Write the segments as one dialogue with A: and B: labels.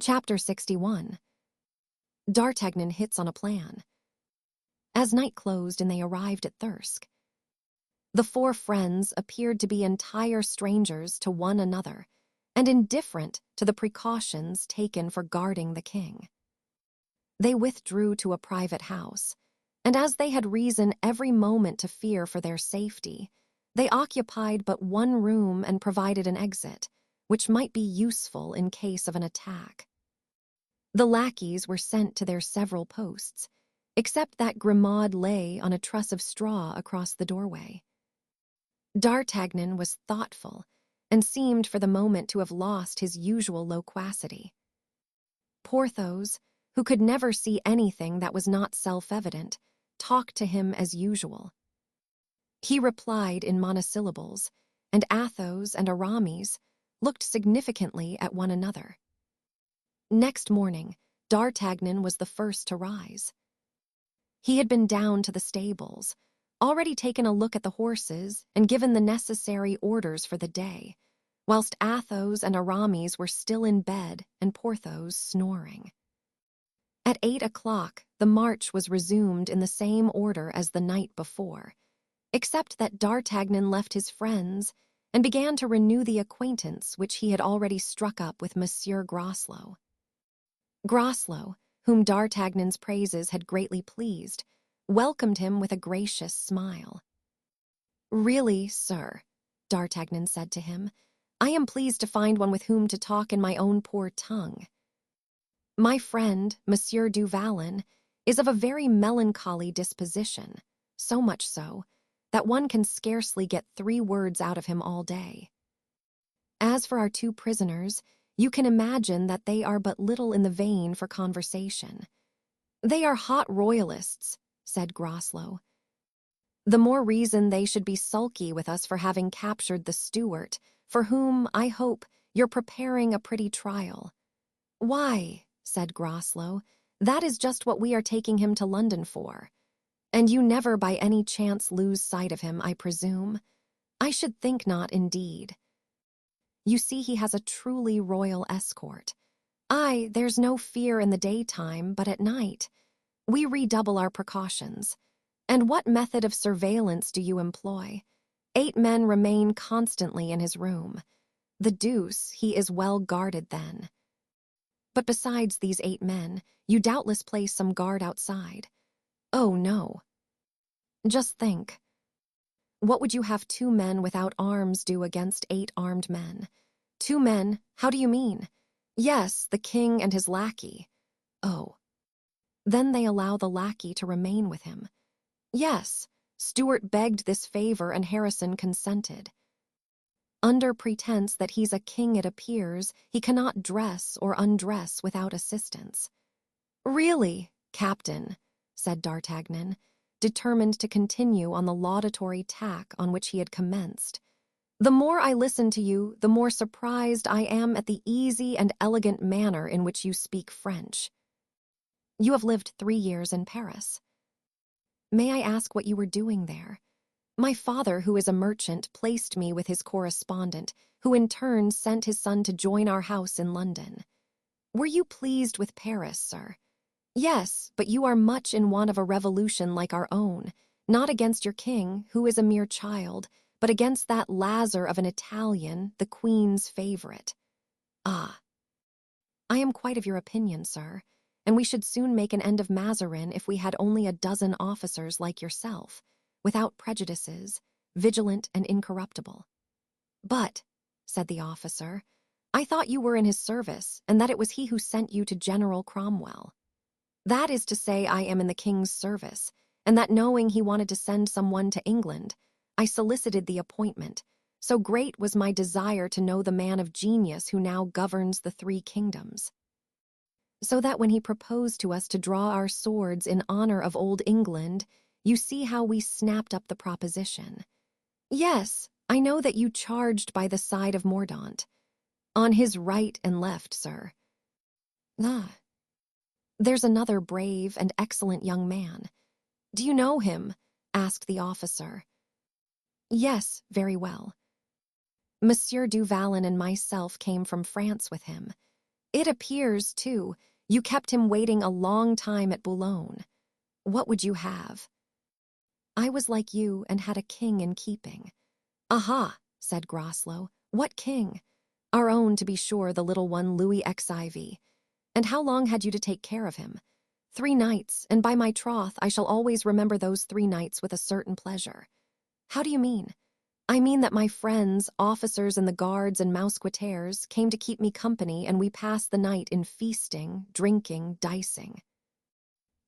A: Chapter 61. D'Artagnan hits on a plan. As night closed and they arrived at Thirsk, the four friends appeared to be entire strangers to one another and indifferent to the precautions taken for guarding the king. They withdrew to a private house, and as they had reason every moment to fear for their safety, they occupied but one room and provided an exit, which might be useful in case of an attack. The lackeys were sent to their several posts, except that Grimaud lay on a truss of straw across the doorway. D'Artagnan was thoughtful and seemed for the moment to have lost his usual loquacity. Porthos, who could never see anything that was not self-evident, talked to him as usual. He replied in monosyllables, and Athos and Aramis looked significantly at one another. Next morning, D'Artagnan was the first to rise. He had been down to the stables, already taken a look at the horses and given the necessary orders for the day, whilst Athos and Aramis were still in bed and Porthos snoring. At 8 o'clock, the march was resumed in the same order as the night before, except that D'Artagnan left his friends and began to renew the acquaintance which he had already struck up with Monsieur Groslow. Groslow, whom D'Artagnan's praises had greatly pleased, welcomed him with a gracious smile. "Really, sir," D'Artagnan said to him, "I am pleased to find one with whom to talk in my own poor tongue. My friend, Monsieur du Vallon, is of a very melancholy disposition, so much so that one can scarcely get 3 words out of him all day. As for our 2 prisoners, you can imagine that they are but little in the vein for conversation. They are hot royalists," said Groslow. "The more reason they should be sulky with us for having captured the Stuart, for whom, I hope, you're preparing a pretty trial." "Why," said Groslow, "that is just what we are taking him to London for. And you never by any chance lose sight of him, I presume? I should think not, indeed. You see he has a truly royal escort. Aye, there's no fear in the daytime, but at night we redouble our precautions. And what method of surveillance do you employ? 8 men remain constantly in his room. The deuce, he is well guarded then. But besides these 8 men, you doubtless place some guard outside." "Oh, no." "Just think. What would you have 2 men without arms do against 8 armed men? 2 men, how do you mean?" "Yes, the king and his lackey." "Oh. Then they allow the lackey to remain with him." "Yes, Stuart begged this favor and Harrison consented. Under pretense that he's a king, it appears, he cannot dress or undress without assistance." "Really, Captain," said D'Artagnan, determined to continue on the laudatory tack on which he had commenced, "the more I listen to you, the more surprised I am at the easy and elegant manner in which you speak French. You have lived 3 years in Paris. May I ask what you were doing there? My father, who is a merchant, placed me with his correspondent, who in turn sent his son to join our house in London. Were you pleased with Paris, sir?" "Yes, but you are much in want of a revolution like our own, not against your king, who is a mere child, but against that Lazar of an Italian, the Queen's favorite." "Ah." "I am quite of your opinion, sir, and we should soon make an end of Mazarin if we had only a dozen officers like yourself, without prejudices, vigilant and incorruptible." "But," said the officer, "I thought you were in his service, and that it was he who sent you to General Cromwell." "That is to say, I am in the king's service, and that knowing he wanted to send someone to England, I solicited the appointment. So great was my desire to know the man of genius who now governs the 3 kingdoms. So that when he proposed to us to draw our swords in honor of old England, you see how we snapped up the proposition. Yes, I know that you charged by the side of Mordaunt. On his right and left, sir." "Ah. There's another brave and excellent young man. Do you know him?" asked the officer. "Yes, very well. Monsieur du Vallon and myself came from France with him. It appears, too, you kept him waiting a long time at Boulogne. What would you have? I was like you and had a king in keeping. Aha, said Groslow. What king? Our own, to be sure, the little one, Louis XIV. And how long had you to take care of him? 3 nights, and by my troth, I shall always remember those 3 nights with a certain pleasure. How do you mean? I mean that my friends, officers in the guards and mousquetaires, came to keep me company, and we passed the night in feasting, drinking, dicing.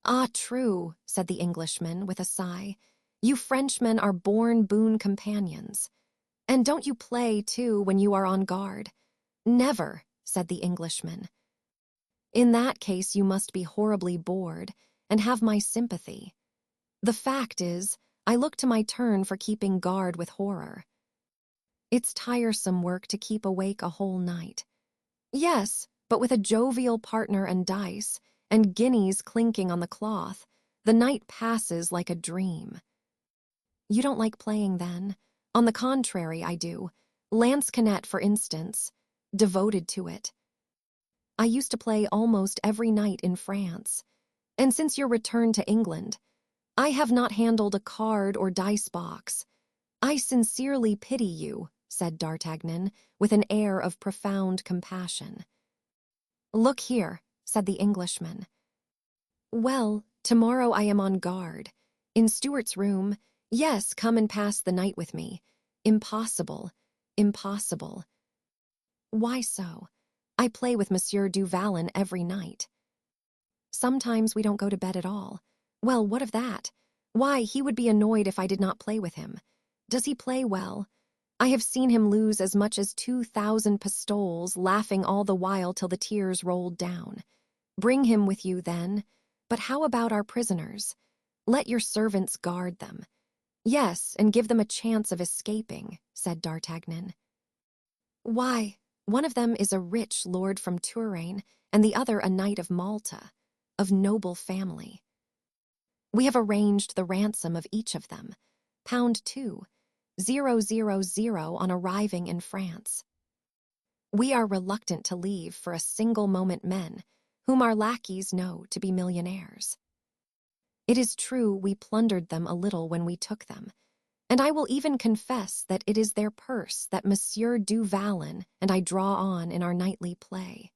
A: Ah, true, said the Englishman with a sigh. You Frenchmen are born boon companions. And don't you play, too, when you are on guard? Never, said the Englishman. In that case you must be horribly bored, and have my sympathy. The fact is, I look to my turn for keeping guard with horror. It's tiresome work to keep awake a whole night. Yes, but with a jovial partner and dice, and guineas clinking on the cloth, the night passes like a dream. You don't like playing, then? On the contrary, I do. Lansquenet, for instance. Devoted to it. I used to play almost every night in France. And since your return to England, I have not handled a card or dice box. I sincerely pity you, said D'Artagnan, with an air of profound compassion. Look here, said the Englishman. Well, tomorrow I am on guard. In Stuart's room. Yes, come and pass the night with me. Impossible, impossible. Why so? I play with Monsieur du Vallon every night. Sometimes we don't go to bed at all. Well, what of that? Why, he would be annoyed if I did not play with him. Does he play well? I have seen him lose as much as 2,000 pistoles, laughing all the while till the tears rolled down. Bring him with you, then. But how about our prisoners? Let your servants guard them. Yes, and give them a chance of escaping, said D'Artagnan. Why, one of them is a rich lord from Touraine, and the other a knight of Malta, of noble family. We have arranged the ransom of each of them, £2, 000 on arriving in France. We are reluctant to leave for a single moment men, whom our lackeys know to be millionaires. It is true we plundered them a little when we took them, and I will even confess that it is their purse that Monsieur du Vallon and I draw on in our nightly play.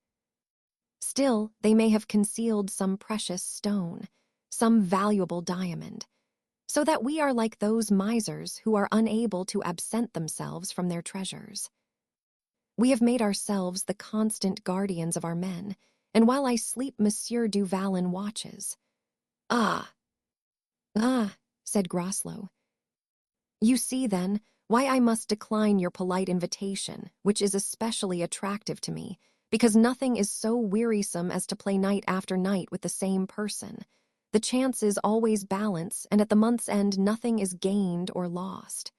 A: Still, they may have concealed some precious stone, some valuable diamond, so that we are like those misers who are unable to absent themselves from their treasures. We have made ourselves the constant guardians of our men, and while I sleep, Monsieur du Vallon watches. Ah, said Groslow. You see, then, why I must decline your polite invitation, which is especially attractive to me, because nothing is so wearisome as to play night after night with the same person. The chances always balance, and at the month's end nothing is gained or lost.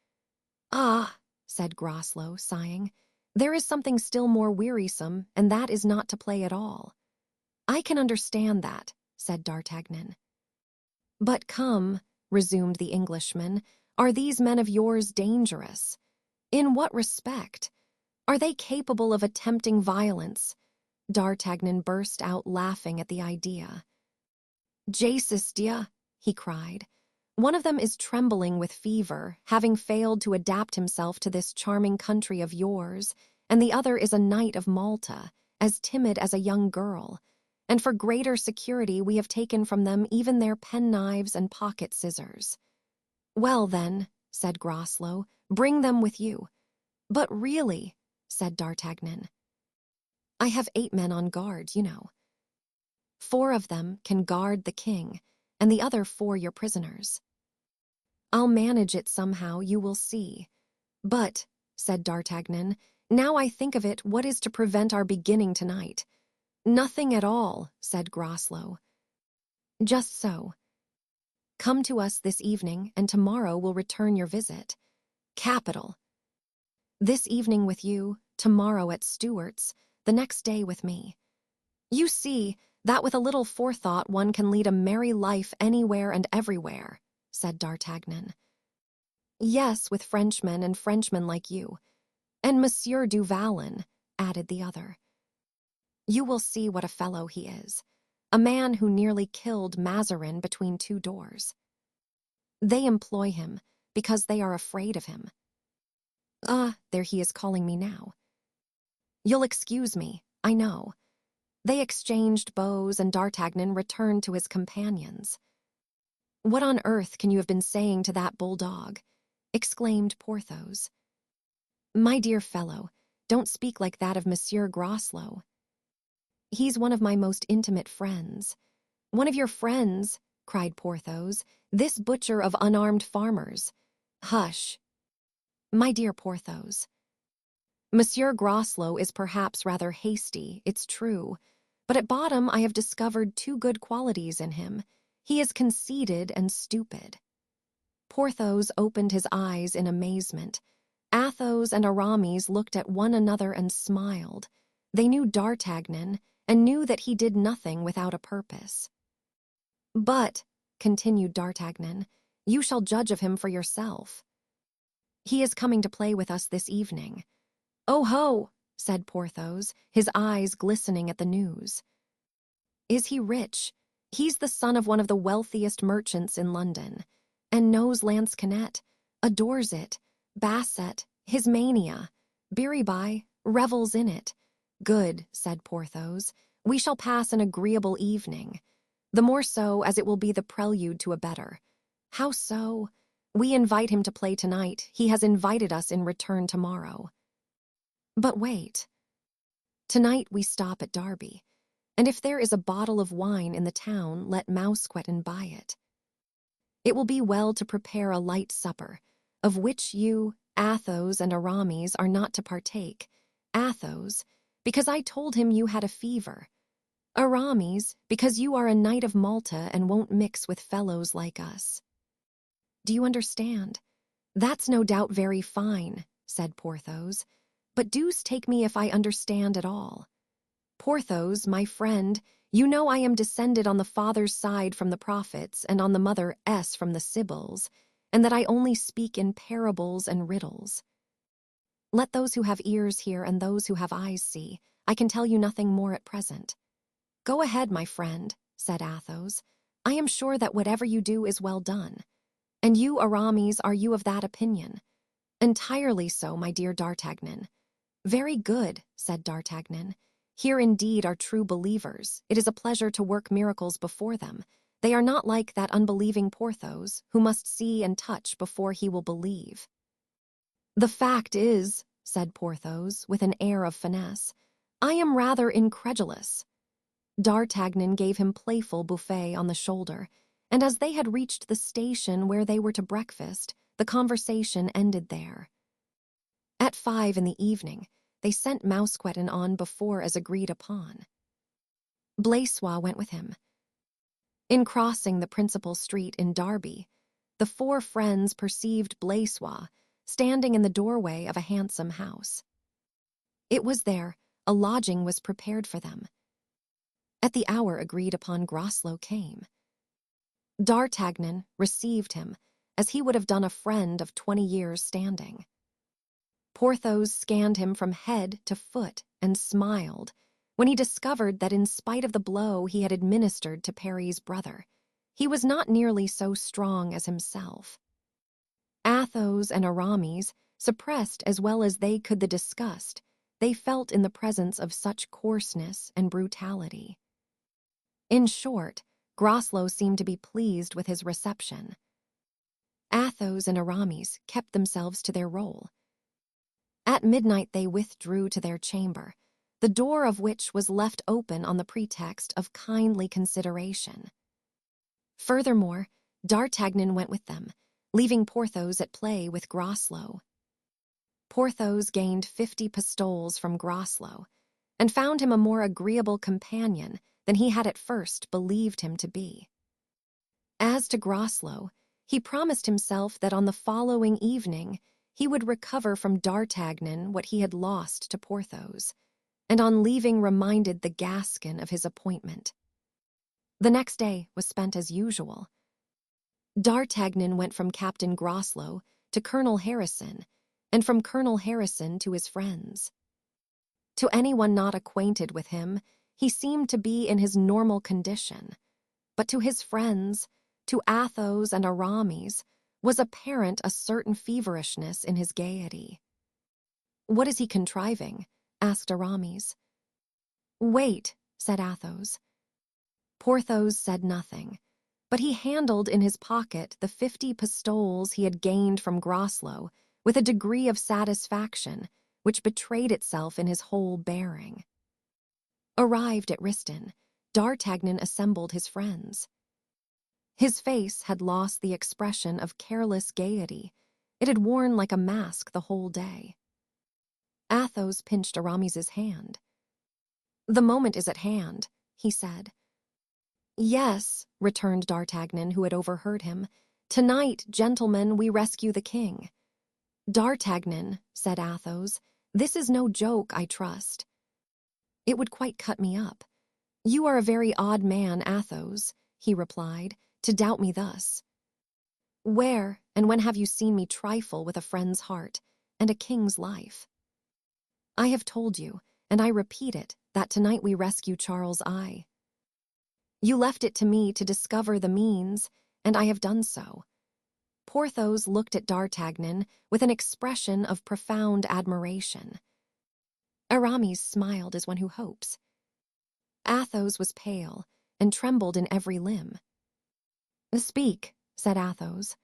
A: Ah, said Groslow, sighing, there is something still more wearisome, and that is not to play at all. I can understand that, said D'Artagnan. But come, resumed the Englishman, are these men of yours dangerous? In what respect? Are they capable of attempting violence? D'Artagnan burst out laughing at the idea. Jesus Dieu, he cried. One of them is trembling with fever, having failed to adapt himself to this charming country of yours, and the other is a knight of Malta, as timid as a young girl, and for greater security we have taken from them even their penknives and pocket scissors. Well, then, said Groslow, bring them with you. But really, said D'Artagnan, I have 8 men on guard, you know. 4 of them can guard the king, and the other 4 your prisoners. I'll manage it somehow, you will see. But, said D'Artagnan, now I think of it, what is to prevent our beginning tonight? Nothing at all, said Groslow. Just so. Come to us this evening, and tomorrow we'll return your visit. Capital. This evening with you, tomorrow at Stuart's, the next day with me. You see that with a little forethought one can lead a merry life anywhere and everywhere, said D'Artagnan. Yes, with Frenchmen and Frenchmen like you. And Monsieur du Vallon, added the other. You will see what a fellow he is, a man who nearly killed Mazarin between two doors. They employ him because they are afraid of him. Ah, there he is calling me now. You'll excuse me, I know. They exchanged bows and D'Artagnan returned to his companions. What on earth can you have been saying to that bulldog? Exclaimed Porthos. My dear fellow, don't speak like that of Monsieur Groslow. He's one of my most intimate friends. One of your friends, cried Porthos, this butcher of unarmed farmers. Hush. My dear Porthos. Monsieur Groslow is perhaps rather hasty, it's true, but at bottom I have discovered two good qualities in him. He is conceited and stupid. Porthos opened his eyes in amazement. Athos and Aramis looked at one another and smiled. They knew D'Artagnan and knew that he did nothing without a purpose. But, continued D'Artagnan, you shall judge of him for yourself. He is coming to play with us this evening. Oh ho, said Porthos, his eyes glistening at the news. Is he rich? He's the son of one of the wealthiest merchants in London, and knows lansquenet, adores it, basset, his mania, Biribi, revels in it. Good, said Porthos, we shall pass an agreeable evening, the more so as it will be the prelude to a better. How so? We invite him to play tonight. He has invited us in return tomorrow. But wait. Tonight we stop at Derby, and if there is a bottle of wine in the town, let Mousqueton buy it. It will be well to prepare a light supper, of which you, Athos, and Aramis are not to partake. Athos, because I told him you had a fever. Aramis, because you are a knight of Malta and won't mix with fellows like us. Do you understand? That's no doubt very fine, said Porthos, but deuce take me if I understand at all. Porthos, my friend, you know I am descended on the father's side from the prophets and on the mother S from the Sibyls, and that I only speak in parables and riddles. Let those who have ears hear and those who have eyes see. I can tell you nothing more at present. Go ahead, my friend, said Athos. I am sure that whatever you do is well done. And you, Aramis, are you of that opinion? Entirely so, my dear D'Artagnan. Very good, said D'Artagnan. Here indeed are true believers. It is a pleasure to work miracles before them. They are not like that unbelieving Porthos, who must see and touch before he will believe. The fact is, said Porthos, with an air of finesse, I am rather incredulous. D'Artagnan gave him playful buffet on the shoulder, and as they had reached the station where they were to breakfast, the conversation ended there. At 5 in the evening, they sent Mousqueton on before as agreed upon. Blaisois went with him. In crossing the principal street in Derby, the four friends perceived Blaisois standing in the doorway of a handsome house. It was there a lodging was prepared for them. At the hour agreed upon, Groslow came. D'Artagnan received him as he would have done a friend of 20 years' standing. Porthos scanned him from head to foot and smiled when he discovered that in spite of the blow he had administered to Parry's brother, he was not nearly so strong as himself. Athos and Aramis suppressed as well as they could the disgust they felt in the presence of such coarseness and brutality. In short, Groslow seemed to be pleased with his reception. Athos and Aramis kept themselves to their role. At midnight they withdrew to their chamber, the door of which was left open on the pretext of kindly consideration. Furthermore, D'Artagnan went with them, leaving Porthos at play with Groslow. Porthos gained 50 pistoles from Groslow, and found him a more agreeable companion than he had at first believed him to be. As to Groslow, he promised himself that on the following evening he would recover from D'Artagnan what he had lost to Porthos, and on leaving reminded the Gascon of his appointment. The next day was spent as usual. D'Artagnan went from Captain Groslow to Colonel Harrison, and from Colonel Harrison to his friends. To anyone not acquainted with him, he seemed to be in his normal condition. But to his friends, to Athos and Aramis, was apparent a certain feverishness in his gaiety. "What is he contriving?" asked Aramis. "Wait," said Athos. Porthos said nothing, but he handled in his pocket the 50 pistoles he had gained from Groslow with a degree of satisfaction which betrayed itself in his whole bearing. Arrived at Riston, D'Artagnan assembled his friends. His face had lost the expression of careless gaiety. It had worn like a mask the whole day. Athos pinched Aramis's hand. "The moment is at hand," he said. "Yes," returned D'Artagnan, who had overheard him. "Tonight, gentlemen, we rescue the king." "D'Artagnan," said Athos, "this is no joke, I trust." "It would quite cut me up." "You are a very odd man, Athos," he replied, "to doubt me thus. Where and when have you seen me trifle with a friend's heart and a king's life? I have told you, and I repeat it, that tonight we rescue Charles I. You left it to me to discover the means, and I have done so." Porthos looked at D'Artagnan with an expression of profound admiration. Aramis smiled as one who hopes. Athos was pale and trembled in every limb. "Speak," said Athos.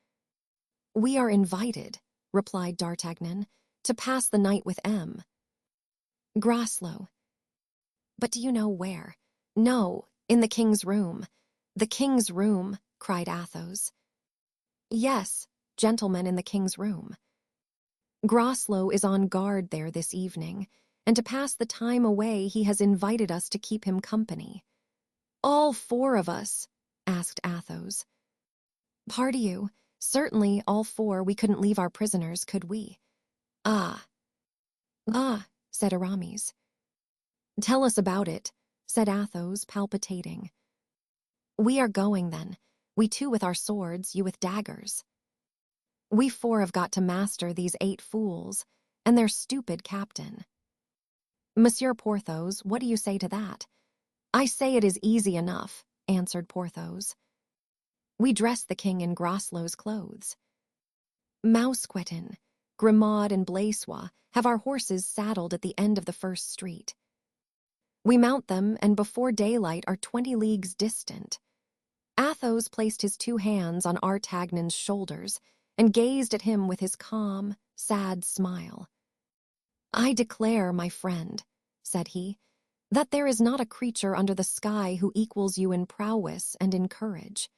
A: "We are invited," replied D'Artagnan, "to pass the night with M. Groslow." "But do you know where?" "No, in the king's room." "The king's room," cried Athos. "Yes, gentlemen, in the king's room. Groslow is on guard there this evening, and to pass the time away he has invited us to keep him company." "All 4 of us?" asked Athos. "Pardon you, certainly all 4. We couldn't leave our prisoners, could we?" "Ah." Said Aramis. "Tell us about it," said Athos, palpitating. "We are going, then. We 2 with our swords, you with daggers. We 4 have got to master these 8 fools, and their stupid captain. Monsieur Porthos, what do you say to that?" "I say it is easy enough," answered Porthos. "We dress the king in Groslow's clothes. Mousqueton, Grimaud, and Blaisois have our horses saddled at the end of the first street. We mount them, and before daylight are 20 leagues distant." Athos placed his 2 hands on D'Artagnan's shoulders and gazed at him with his calm, sad smile. "I declare, my friend," said he, "that there is not a creature under the sky who equals you in prowess and in courage.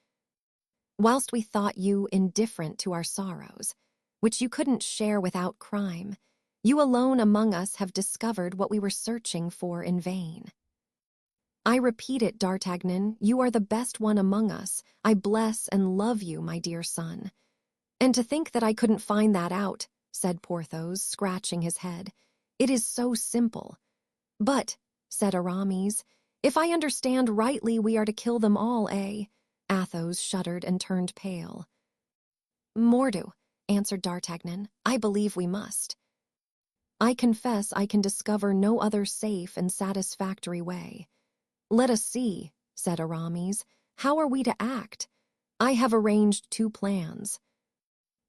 A: Whilst we thought you indifferent to our sorrows, which you couldn't share without crime, you alone among us have discovered what we were searching for in vain. I repeat it, D'Artagnan, you are the best one among us. I bless and love you, my dear son." "And to think that I couldn't find that out," said Porthos, scratching his head. "It is so simple." "But," said Aramis, "if I understand rightly, we are to kill them all, eh?" Athos shuddered and turned pale. "Mordieu," answered D'Artagnan, "I believe we must. I confess I can discover no other safe and satisfactory way." "Let us see," said Aramis. "How are we to act? I have arranged 2 plans.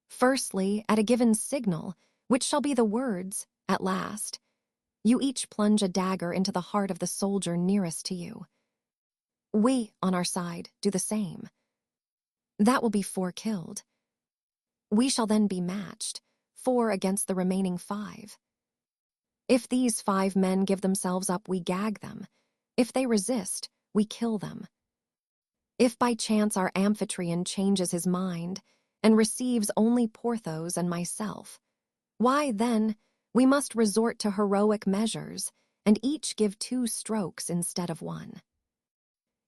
A: Firstly, at a given signal, which shall be the words, 'At last,' you each plunge a dagger into the heart of the soldier nearest to you. We, on our side, do the same. That will be 4 killed. We shall then be matched, 4 against the remaining 5. If these 5 men give themselves up, we gag them. If they resist, we kill them. If by chance our amphitryon changes his mind and receives only Porthos and myself, why, then, we must resort to heroic measures and each give 2 strokes instead of 1.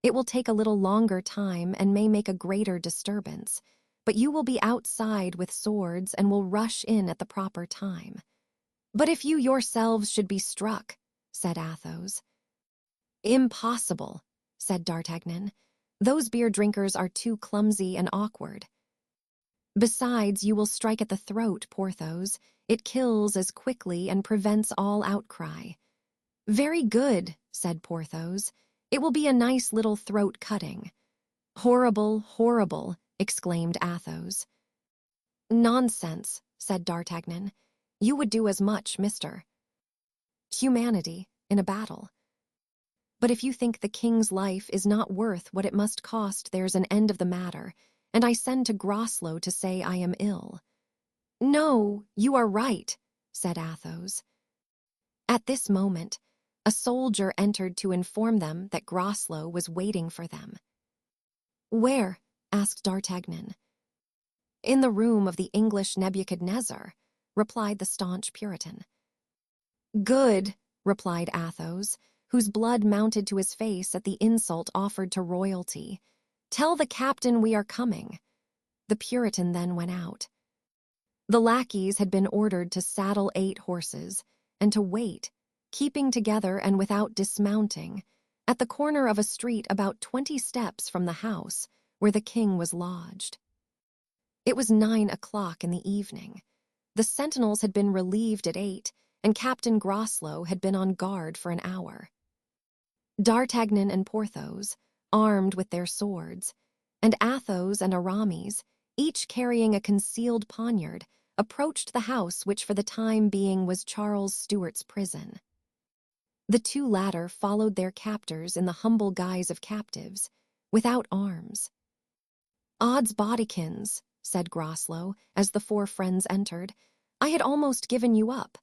A: It will take a little longer time and may make a greater disturbance, but you will be outside with swords and will rush in at the proper time." "But if you yourselves should be struck," said Athos. "Impossible," said D'Artagnan. "Those beer drinkers are too clumsy and awkward. Besides, you will strike at the throat, Porthos. It kills as quickly and prevents all outcry. "Very good," said Porthos. "It will be a nice little throat-cutting." "Horrible, horrible," exclaimed Athos. "Nonsense," said D'Artagnan. "You would do as much, mister." Humanity in a battle. "But if you think the king's life is not worth what it must cost, there's an end of the matter, and I send to Groslow to say I am ill." "No, you are right," said Athos. At this moment, a soldier entered to inform them that Groslow was waiting for them. "Where?" asked D'Artagnan. "In the room of the English Nebuchadnezzar," replied the staunch Puritan. "Good," replied Athos, whose blood mounted to his face at the insult offered to royalty. "Tell the captain we are coming." The Puritan then went out. The lackeys had been ordered to saddle 8 horses and to wait, keeping together and without dismounting, at the corner of a street about 20 steps from the house where the king was lodged. It was 9 o'clock in the evening. The sentinels had been relieved at 8, and Captain Groslow had been on guard for an hour. D'Artagnan and Porthos, armed with their swords, and Athos and Aramis, each carrying a concealed poniard, approached the house which for the time being was Charles Stuart's prison. The 2 latter followed their captors in the humble guise of captives, without arms. "Odds bodykins," said Groslow, as the 4 friends entered, "I had almost given you up."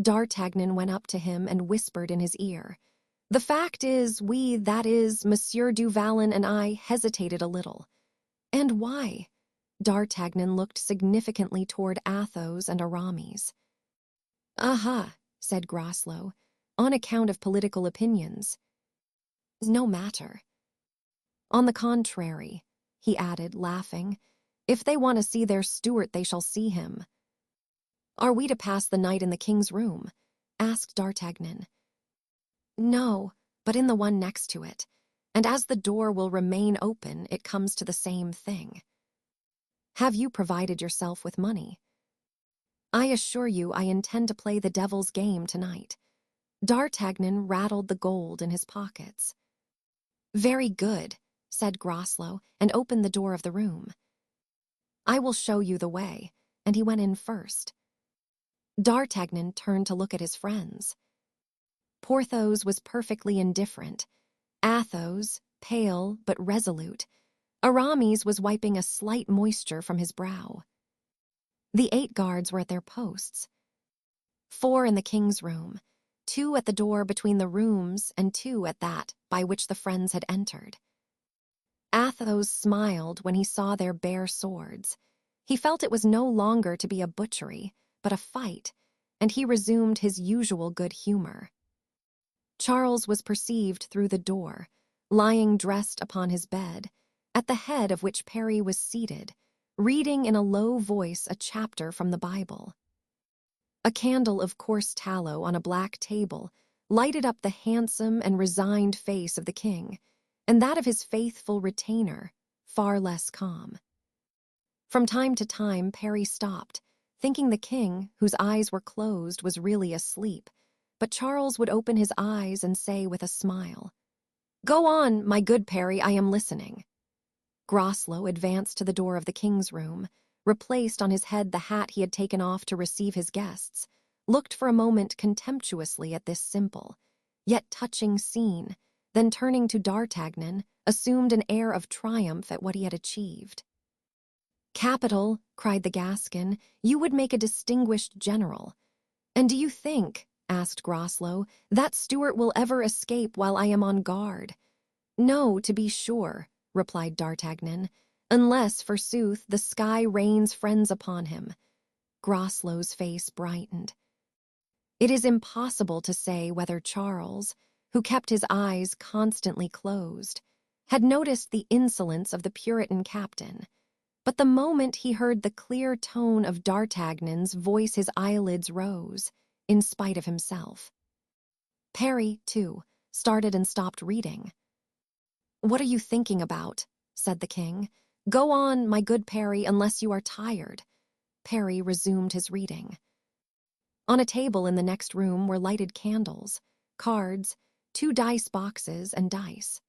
A: D'Artagnan went up to him and whispered in his ear. "The fact is, that is, Monsieur du Vallon and I, hesitated a little." "And why?" D'Artagnan looked significantly toward Athos and Aramis. "Aha," said Groslow, "on account of political opinions." "No matter." "On the contrary," he added, laughing, "if they want to see their Stuart, they shall see him." "Are we to pass the night in the king's room?" asked D'Artagnan. "No, but in the one next to it, and as the door will remain open, it comes to the same thing." "Have you provided yourself with money?" "I assure you I intend to play the devil's game tonight." D'Artagnan rattled the gold in his pockets. "Very good," said Groslow, and opened the door of the room. "I will show you the way," and he went in first. D'Artagnan turned to look at his friends. Porthos was perfectly indifferent. Athos, pale but resolute. Aramis was wiping a slight moisture from his brow. The 8 guards were at their posts. 4 in the king's room, 2 at the door between the rooms and 2 at that by which the friends had entered. Athos smiled when he saw their bare swords. He felt it was no longer to be a butchery, but a fight, and he resumed his usual good humor. Charles was perceived through the door, lying dressed upon his bed, at the head of which Parry was seated, reading in a low voice a chapter from the Bible. A candle of coarse tallow on a black table lighted up the handsome and resigned face of the king, and that of his faithful retainer, far less calm. From time to time Parry stopped, thinking the king, whose eyes were closed, was really asleep, but Charles would open his eyes and say with a smile, "Go on, my good Parry, I am listening." Groslow advanced to the door of the king's room, replaced on his head the hat he had taken off to receive his guests, looked for a moment contemptuously at this simple, yet touching scene, then turning to D'Artagnan, assumed an air of triumph at what he had achieved. "Capital," cried the Gascon, "you would make a distinguished general." "And do you think," asked Groslow, "that Stuart will ever escape while I am on guard?" "No, to be sure," replied D'Artagnan, "unless, forsooth, the sky rains friends upon him." Groslow's face brightened. It is impossible to say whether Charles, who kept his eyes constantly closed, had noticed the insolence of the Puritan captain, but the moment he heard the clear tone of D'Artagnan's voice his eyelids rose, in spite of himself. Parry, too, started and stopped reading. "What are you thinking about?" said the king. "Go on, my good Parry, unless you are tired." Parry resumed his reading. On a table in the next room were lighted candles. cards, 2 dice boxes, and dice.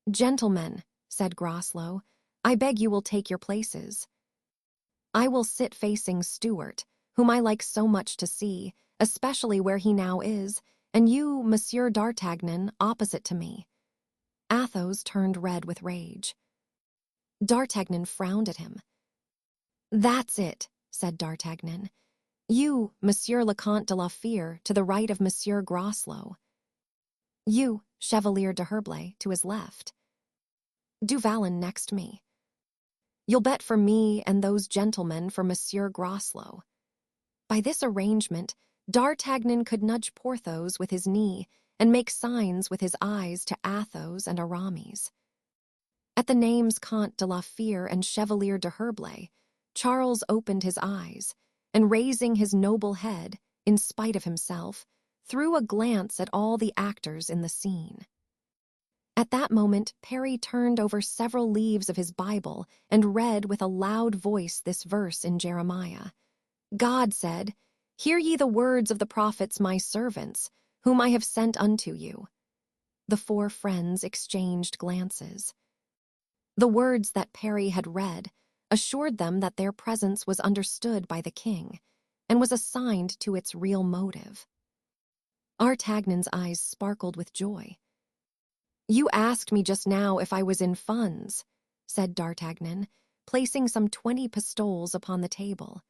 A: "Gentlemen," said Groslow, "I beg you will take your places. I will sit facing Stuart, whom I like so much to see, especially where he now is, and you, Monsieur d'Artagnan, opposite to me." Athos turned red with rage. D'Artagnan frowned at him. "That's it," said D'Artagnan. "You, Monsieur le Comte de la Fere, to the right of Monsieur Groslow. You, Chevalier de Herblay, to his left. Du Vallon next me. You'll bet for me and those gentlemen for Monsieur Groslow." By this arrangement, D'Artagnan could nudge Porthos with his knee and make signs with his eyes to Athos and Aramis. At the names Comte de la Fere and Chevalier de Herblay, Charles opened his eyes, and raising his noble head, in spite of himself, threw a glance at all the actors in the scene. At that moment, Parry turned over several leaves of his Bible and read with a loud voice this verse in Jeremiah. God said, "Hear ye the words of the prophets my servants, whom I have sent unto you." The 4 friends exchanged glances. The words that Parry had read assured them that their presence was understood by the king, and was assigned to its real motive. D'Artagnan's eyes sparkled with joy. "You asked me just now if I was in funds," said D'Artagnan, placing some 20 pistoles upon the table.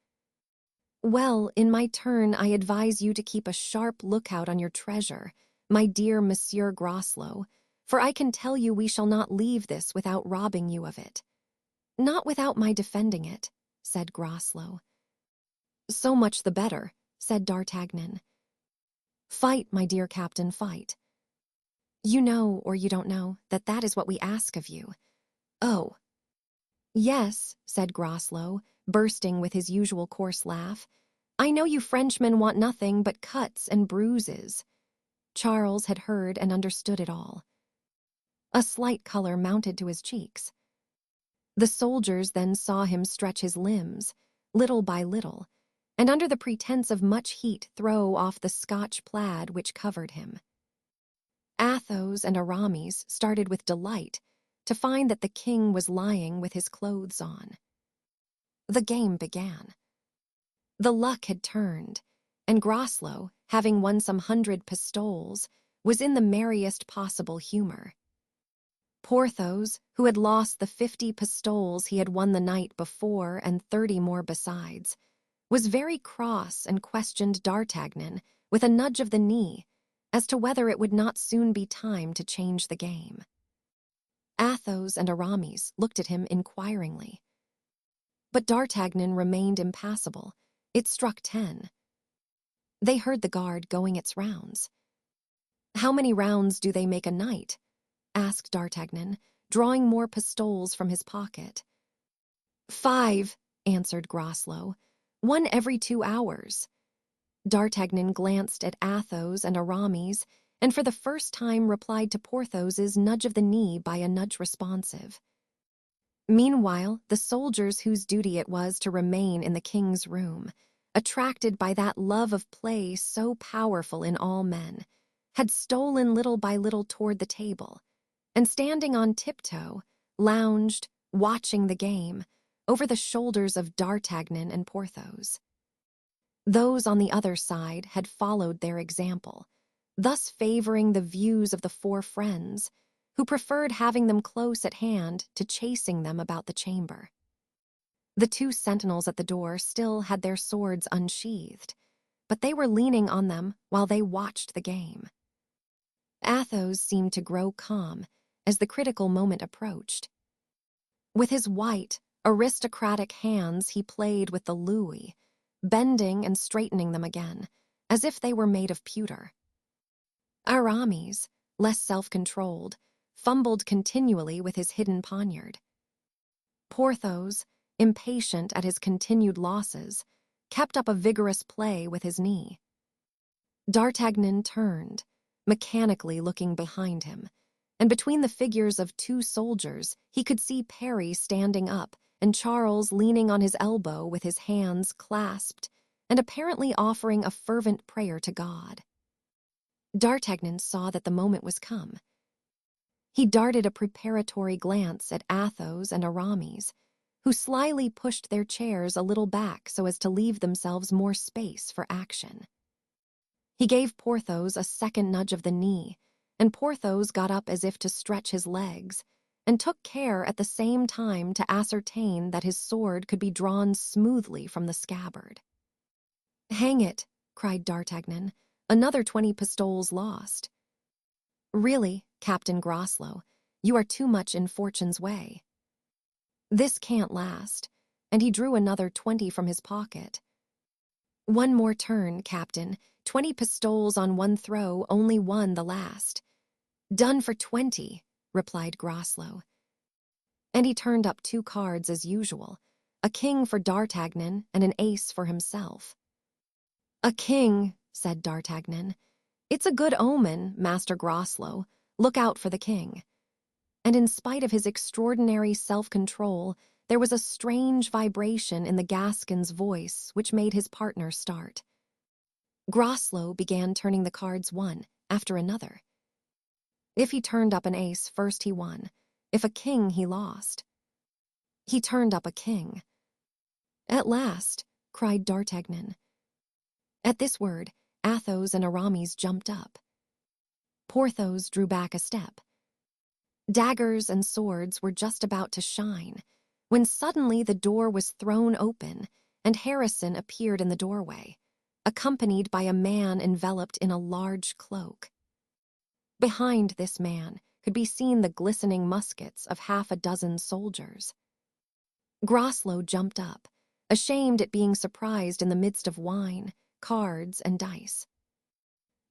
A: "Well, in my turn, I advise you to keep a sharp lookout on your treasure, my dear Monsieur Groslow, for I can tell you we shall not leave this without robbing you of it." "Not without my defending it," said Groslow. "So much the better," said D'Artagnan. "Fight, my dear captain, fight. You know, or you don't know, that is what we ask of you." "Oh." "Yes," said Groslow, bursting with his usual coarse laugh. "I know you Frenchmen want nothing but cuts and bruises." Charles had heard and understood it all. A slight color mounted to his cheeks. The soldiers then saw him stretch his limbs, little by little, and under the pretense of much heat throw off the Scotch plaid which covered him. Athos and Aramis started with delight to find that the king was lying with his clothes on. The game began. The luck had turned, and Groslow, having won some 100 pistoles, was in the merriest possible humor. Porthos, who had lost the 50 pistoles he had won the night before and 30 more besides, was very cross and questioned D'Artagnan with a nudge of the knee as to whether it would not soon be time to change the game. Athos and Aramis looked at him inquiringly. But D'Artagnan remained impassible. It struck 10. They heard the guard going its rounds. "How many rounds do they make a night?" asked D'Artagnan, drawing more pistoles from his pocket. "5," answered Groslow. "One every 2 hours. D'Artagnan glanced at Athos and Aramis, and for the first time replied to Porthos's nudge of the knee by a nudge responsive. Meanwhile, the soldiers whose duty it was to remain in the king's room, attracted by that love of play so powerful in all men, had stolen little by little toward the table, and standing on tiptoe, lounged, watching the game, over the shoulders of D'Artagnan and Porthos. Those on the other side had followed their example, thus favoring the views of the 4 friends, who preferred having them close at hand to chasing them about the chamber. The 2 sentinels at the door still had their swords unsheathed, but they were leaning on them while they watched the game. Athos seemed to grow calm as the critical moment approached. With his white, aristocratic hands he played with the louis, bending and straightening them again, as if they were made of pewter. Aramis, less self-controlled, fumbled continually with his hidden poniard. Porthos, impatient at his continued losses, kept up a vigorous play with his knee. D'Artagnan turned, mechanically looking behind him, and between the figures of 2 soldiers he could see Parry standing up and Charles leaning on his elbow with his hands clasped and apparently offering a fervent prayer to God. D'Artagnan saw that the moment was come. He darted a preparatory glance at Athos and Aramis, who slyly pushed their chairs a little back so as to leave themselves more space for action. He gave Porthos a second nudge of the knee, and Porthos got up as if to stretch his legs, and took care at the same time to ascertain that his sword could be drawn smoothly from the scabbard. "Hang it," cried D'Artagnan, "another 20 pistoles lost." "Really, Captain Groslow, you are too much in fortune's way. This can't last," and he drew another 20 from his pocket. "One more turn, Captain. 20 pistoles on one throw, only one the last." "Done for 20, replied Groslow. And he turned up 2 cards as usual, a king for D'Artagnan and an ace for himself. "A king," said D'Artagnan. "It's a good omen, Master Groslow. Look out for the king." And in spite of his extraordinary self-control, there was a strange vibration in the Gascon's voice which made his partner start. Groslow began turning the cards one after another. If he turned up an ace first, he won. If a king, he lost. He turned up a king. "At last," cried D'Artagnan. At this word, Athos and Aramis jumped up. Porthos drew back a step. Daggers and swords were just about to shine, when suddenly the door was thrown open, and Harrison appeared in the doorway, accompanied by a man enveloped in a large cloak. Behind this man could be seen the glistening muskets of half a dozen soldiers. Groslow jumped up, ashamed at being surprised in the midst of wine, cards, and dice.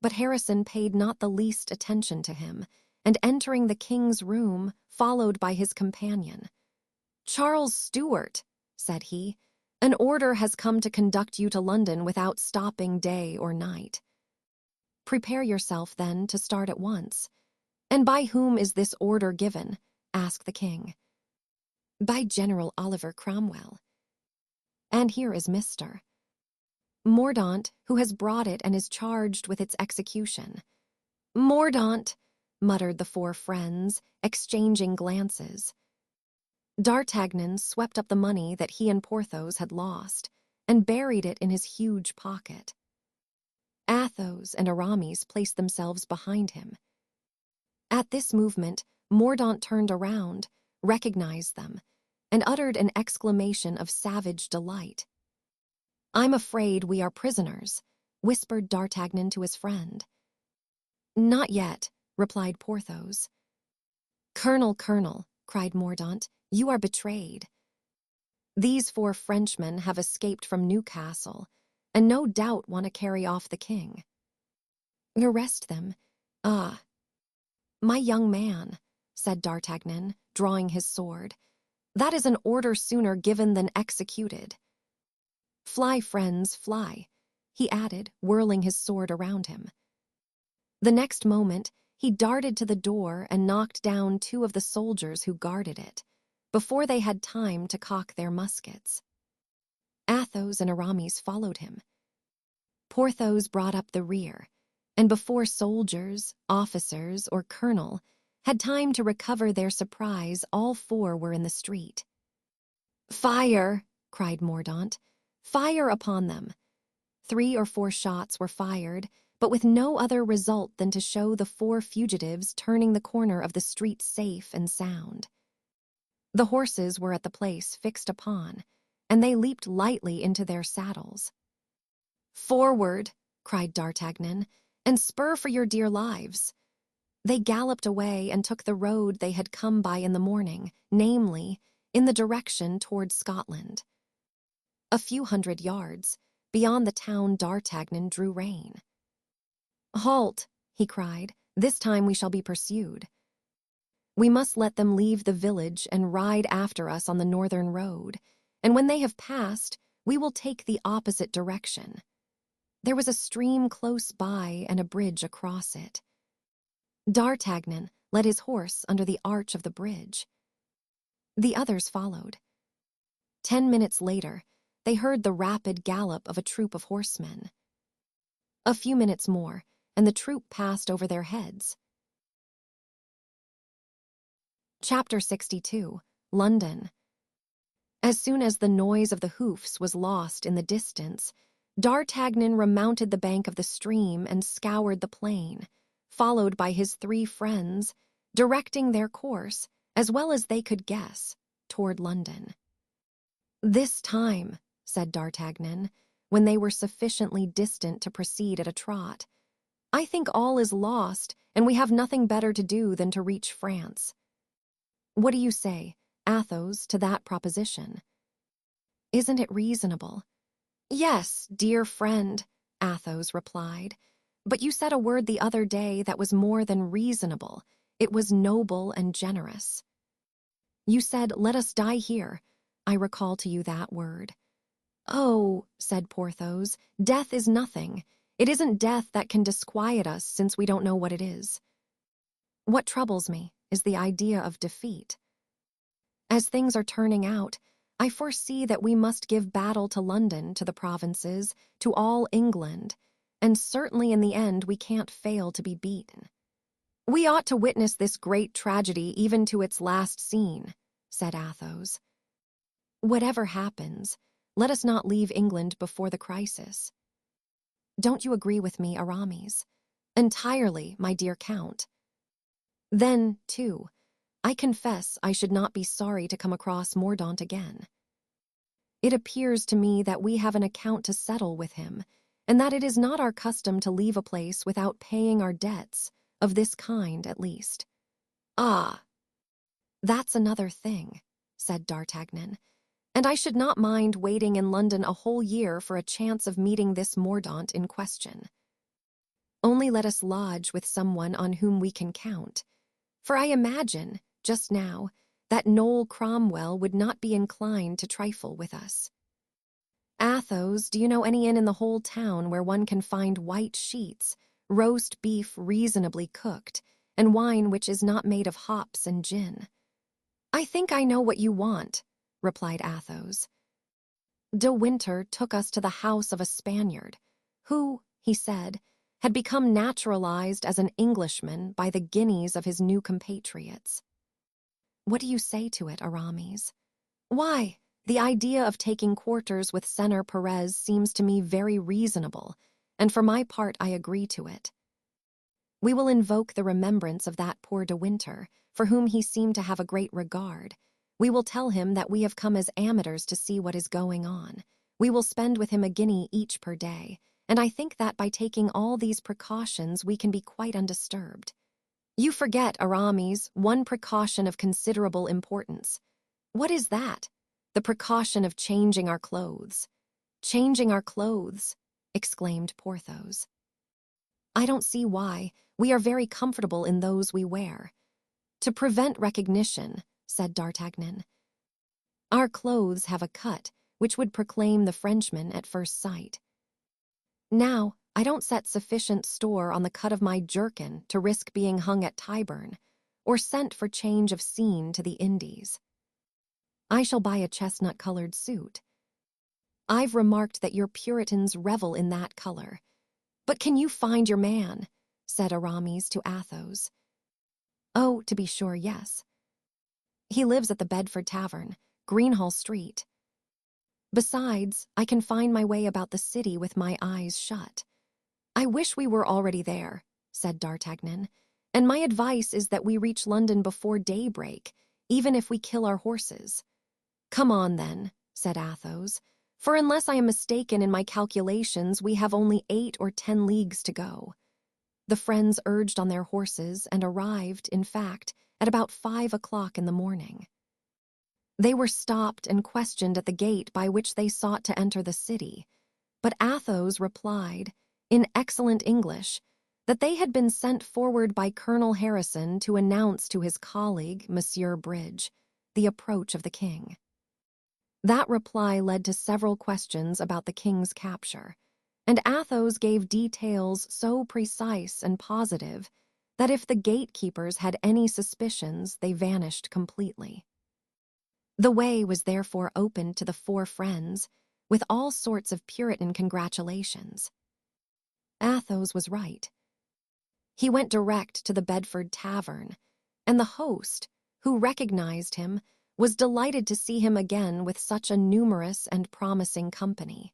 A: But Harrison paid not the least attention to him, and entering the king's room, followed by his companion. "Charles Stuart," said he, "an order has come to conduct you to London without stopping day or night. Prepare yourself, then, to start at once." "And by whom is this order given?" asked the king. "By General Oliver Cromwell." "And here is Mr. Mordaunt, who has brought it and is charged with its execution." "Mordaunt," muttered the 4 friends, exchanging glances. D'Artagnan swept up the money that he and Porthos had lost, and buried it in his huge pocket. Athos and Aramis placed themselves behind him. At this movement, Mordaunt turned around, recognized them, and uttered an exclamation of savage delight. "I'm afraid we are prisoners," whispered D'Artagnan to his friend. "Not yet," replied Porthos. Colonel," cried Mordaunt, "you are betrayed. These 4 Frenchmen have escaped from Newcastle, and no doubt want to carry off the king." "Arrest them. Ah, my young man," said D'Artagnan, drawing his sword, "that is an order sooner given than executed. Fly, friends, fly," he added, whirling his sword around him. The next moment, he darted to the door and knocked down 2 of the soldiers who guarded it, before they had time to cock their muskets. Athos and Aramis followed him. Porthos brought up the rear, and before soldiers, officers, or colonel had time to recover their surprise, all 4 were in the street. "Fire!" cried Mordaunt. "Fire upon them!" 3 or 4 shots were fired, but with no other result than to show the 4 fugitives turning the corner of the street safe and sound. The horses were at the place fixed upon, and they leaped lightly into their saddles. "Forward!" cried D'Artagnan, "and spur for your dear lives." They galloped away and took the road they had come by in the morning, namely, in the direction toward Scotland. A few hundred yards beyond the town, D'Artagnan drew rein. "Halt!" he cried. "This time we shall be pursued. We must let them leave the village and ride after us on the northern road, and when they have passed, we will take the opposite direction." There was a stream close by and a bridge across it. D'Artagnan led his horse under the arch of the bridge. The others followed. 10 minutes later, they heard the rapid gallop of a troop of horsemen. A few minutes more, and the troop passed over their heads. Chapter 62. London. As soon as the noise of the hoofs was lost in the distance, D'Artagnan remounted the bank of the stream and scoured the plain, followed by his 3 friends, directing their course, as well as they could guess, toward London. "This time," said D'Artagnan, when they were sufficiently distant to proceed at a trot, "I think all is lost, and we have nothing better to do than to reach France. What do you say, Athos, to that proposition?" "Isn't it reasonable?" "Yes, dear friend," Athos replied, "but you said a word the other day that was more than reasonable. It was noble and generous. You said, 'Let us die here.' I recall to you that word." "Oh," said Porthos, "death is nothing. It isn't death that can disquiet us, since we don't know what it is. What troubles me is the idea of defeat. As things are turning out, I foresee that we must give battle to London, to the provinces, to all England, and certainly in the end we can't fail to be beaten." "We ought to witness this great tragedy even to its last scene," said Athos. "Whatever happens, let us not leave England before the crisis." "Don't you agree with me, Aramis?" "Entirely, my dear Count." "Then, too, I confess I should not be sorry to come across Mordaunt again. It appears to me that we have an account to settle with him, and that it is not our custom to leave a place without paying our debts, of this kind at least." "Ah, that's another thing," said D'Artagnan, "and I should not mind waiting in London a whole year for a chance of meeting this Mordaunt in question. Only let us lodge with someone on whom we can count, for I imagine, just now, that Noel Cromwell would not be inclined to trifle with us. Athos, do you know any inn in the whole town where one can find white sheets, roast beef reasonably cooked, and wine which is not made of hops and gin?" "I think I know what you want," replied Athos. "De Winter took us to the house of a Spaniard, who, he said, had become naturalized as an Englishman by the guineas of his new compatriots. What do you say to it, Aramis?" "Why, the idea of taking quarters with Senor Perez seems to me very reasonable, and for my part I agree to it. We will invoke the remembrance of that poor De Winter, for whom he seemed to have a great regard. We will tell him that we have come as amateurs to see what is going on. We will spend with him a guinea each per day, and I think that by taking all these precautions we can be quite undisturbed. You forget, Aramis, one precaution of considerable importance." "What is that?" "The precaution of changing our clothes." "Changing our clothes?" exclaimed Porthos. "I don't see why. We are very comfortable in those we wear." "To prevent recognition," said D'Artagnan. "Our clothes have a cut which would proclaim the Frenchman at first sight. Now, I don't set sufficient store on the cut of my jerkin to risk being hung at Tyburn, or sent for change of scene to the Indies. I shall buy a chestnut-colored suit. I've remarked that your Puritans revel in that color. But can you find your man?" said Aramis to Athos. "Oh, to be sure, yes. He lives at the Bedford Tavern, Greenhall Street. Besides, I can find my way about the city with my eyes shut." "I wish we were already there," said D'Artagnan, "and my advice is that we reach London before daybreak, even if we kill our horses." "Come on, then," said Athos, "for unless I am mistaken in my calculations, we have only 8 or 10 leagues to go." The friends urged on their horses and arrived, in fact, at about 5 o'clock in the morning. They were stopped and questioned at the gate by which they sought to enter the city, but Athos replied, in excellent English, that they had been sent forward by Colonel Harrison to announce to his colleague, Monsieur Bridge, the approach of the king. That reply led to several questions about the king's capture, and Athos gave details so precise and positive that if the gatekeepers had any suspicions, they vanished completely. The way was therefore opened to the 4 friends, with all sorts of Puritan congratulations. Athos was right. He went direct to the Bedford Tavern, and the host, who recognized him, was delighted to see him again with such a numerous and promising company.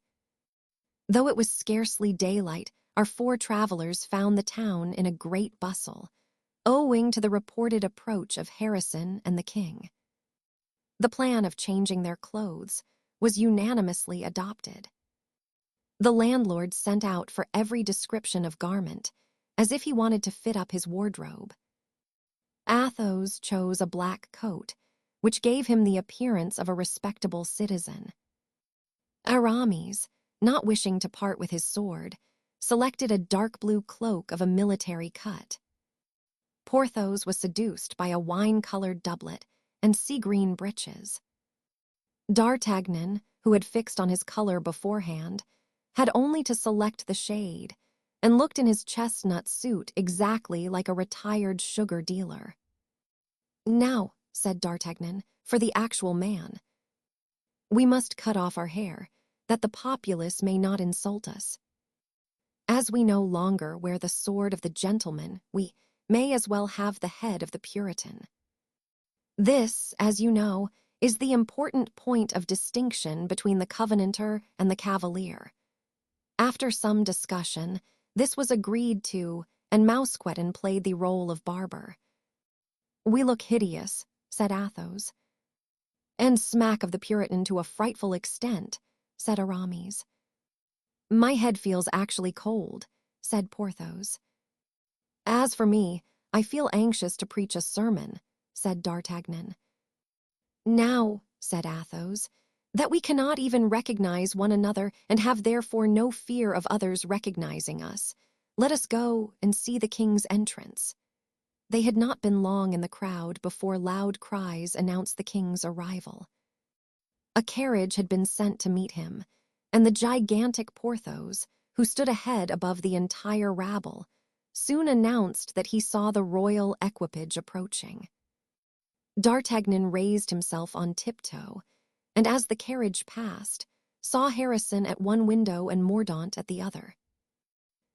A: Though it was scarcely daylight, our 4 travelers found the town in a great bustle, owing to the reported approach of Harrison and the king. The plan of changing their clothes was unanimously adopted. The landlord sent out for every description of garment, as if he wanted to fit up his wardrobe. Athos chose a black coat, which gave him the appearance of a respectable citizen. Aramis, not wishing to part with his sword, selected a dark blue cloak of a military cut. Porthos was seduced by a wine-colored doublet and sea-green breeches. D'Artagnan, who had fixed on his color beforehand, had only to select the shade, and looked in his chestnut suit exactly like a retired sugar dealer. "Now," said D'Artagnan, "for the actual man. We must cut off our hair, that the populace may not insult us. As we no longer wear the sword of the gentleman, we may as well have the head of the Puritan. This, as you know, is the important point of distinction between the Covenanter and the Cavalier." After some discussion, this was agreed to, and Mousqueton played the role of barber. "We look hideous," said Athos. "And smack of the Puritan to a frightful extent," said Aramis. "My head feels actually cold," said Porthos. "As for me, I feel anxious to preach a sermon," said D'Artagnan. "Now," said Athos, "that we cannot even recognize one another and have therefore no fear of others recognizing us, let us go and see the king's entrance." They had not been long in the crowd before loud cries announced the king's arrival. A carriage had been sent to meet him, and the gigantic Porthos, who stood ahead above the entire rabble, soon announced that he saw the royal equipage approaching. D'Artagnan raised himself on tiptoe, and as the carriage passed, saw Harrison at one window and Mordaunt at the other.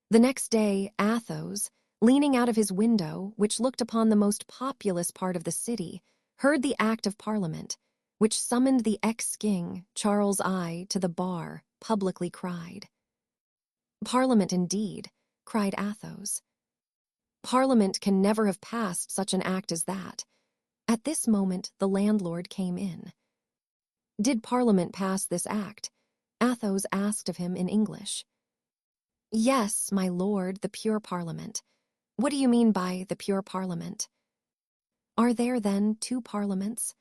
A: The next day, Athos, leaning out of his window, which looked upon the most populous part of the city, heard the Act of Parliament, which summoned the ex-king, Charles I, to the bar, publicly cried. "Parliament indeed," cried Athos. "Parliament can never have passed such an act as that." At this moment the landlord came in. "Did Parliament pass this act?" Athos asked of him in English. "Yes, my lord, the pure Parliament." "What do you mean by the pure Parliament?" "Are there, then, 2 parliaments?"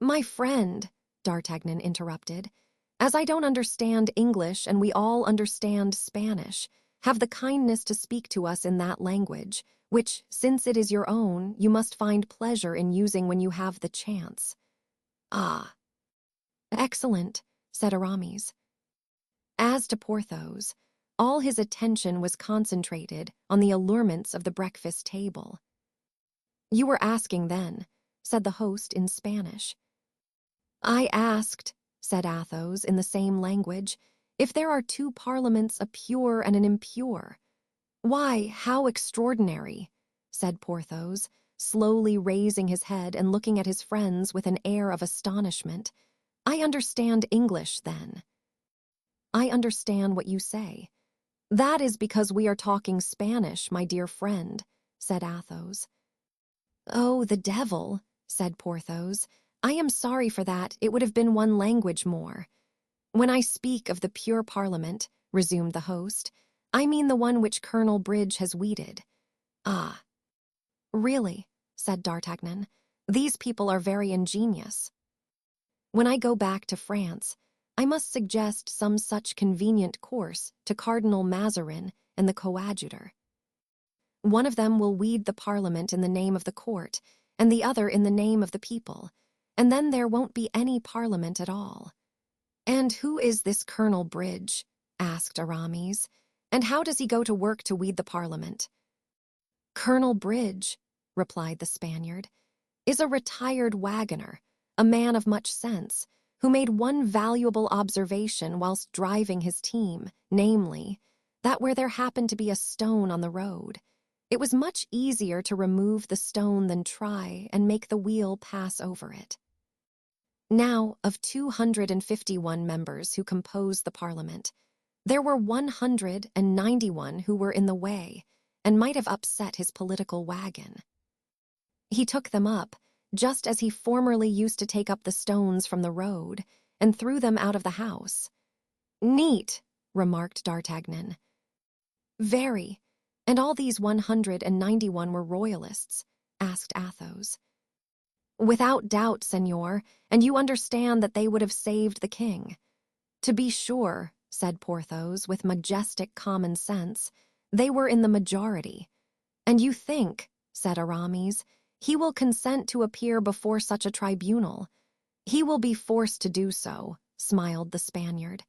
A: "My friend," D'Artagnan interrupted, "as I don't understand English and we all understand Spanish, have the kindness to speak to us in that language, which, since it is your own, you must find pleasure in using when you have the chance." "Ah." "Excellent," said Aramis. As to Porthos, all his attention was concentrated on the allurements of the breakfast table. "You were asking then," said the host in Spanish. "I asked," said Athos in the same language, "if there are 2 parliaments, a pure and an impure." "Why, how extraordinary," said Porthos, slowly raising his head and looking at his friends with an air of astonishment. "I understand English, then." "I understand what you say." "That is because we are talking Spanish, my dear friend," said Athos. "Oh, the devil," said Porthos. "I am sorry for that. It would have been one language more." "When I speak of the pure Parliament," resumed the host, "I mean the one which Colonel Bridge has weeded." "Ah." "Really," said D'Artagnan, "these people are very ingenious. When I go back to France, I must suggest some such convenient course to Cardinal Mazarin and the coadjutor. One of them will weed the Parliament in the name of the court, and the other in the name of the people, and then there won't be any Parliament at all." "And who is this Colonel Bridge?" asked Aramis, "and how does he go to work to weed the Parliament?" "Colonel Bridge," replied the Spaniard, "is a retired wagoner, a man of much sense, who made one valuable observation whilst driving his team, namely, that where there happened to be a stone on the road, It was much easier to remove the stone than try and make the wheel pass over it. Now, of 251 members who composed the parliament, there were 191 who were in the way and might have upset his political wagon. He took them up, just as he formerly used to take up the stones from the road, and threw them out of the house. "Neat," remarked D'Artagnan. "Very. And all these 191 were royalists?" asked Athos. "Without doubt, senor, and you understand that they would have saved the king." "To be sure," said Porthos with majestic common sense, "they were in the majority." "And you think," said Aramis, "he will consent to appear before such a tribunal?" "He will be forced to do so," smiled the Spaniard.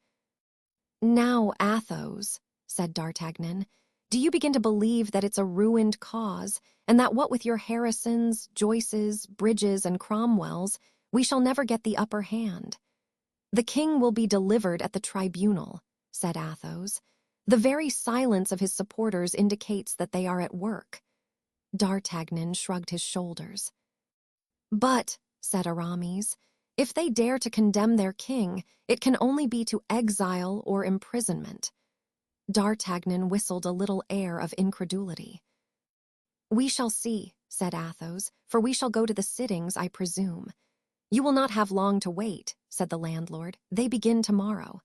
A: "Now, Athos," said D'Artagnan, "do you begin to believe that it's a ruined cause, and that what with your Harrisons, Joyces, Bridges, and Cromwells, we shall never get the upper hand?" "The king will be delivered at the tribunal," said Athos. "The very silence of his supporters indicates that they are at work." D'Artagnan shrugged his shoulders. "But," said Aramis, "if they dare to condemn their king, it can only be to exile or imprisonment." D'Artagnan whistled a little air of incredulity. "We shall see," said Athos, "for we shall go to the sittings, I presume." "You will not have long to wait," said the landlord. "They begin tomorrow."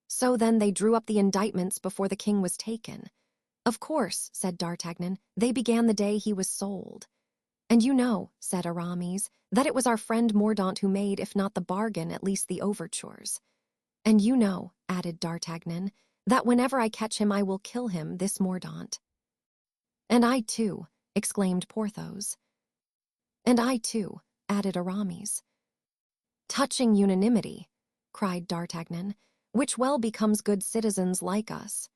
A: "So then they drew up the indictments before the king was taken." "Of course," said D'Artagnan, "they began the day he was sold." "And you know," said Aramis, "that it was our friend Mordaunt who made, if not the bargain, at least the overtures." "And you know," added D'Artagnan, "that whenever I catch him I will kill him, this Mordaunt." "And I too," exclaimed Porthos. "And I too," added Aramis. "Touching unanimity," cried D'Artagnan, "which well becomes good citizens like us.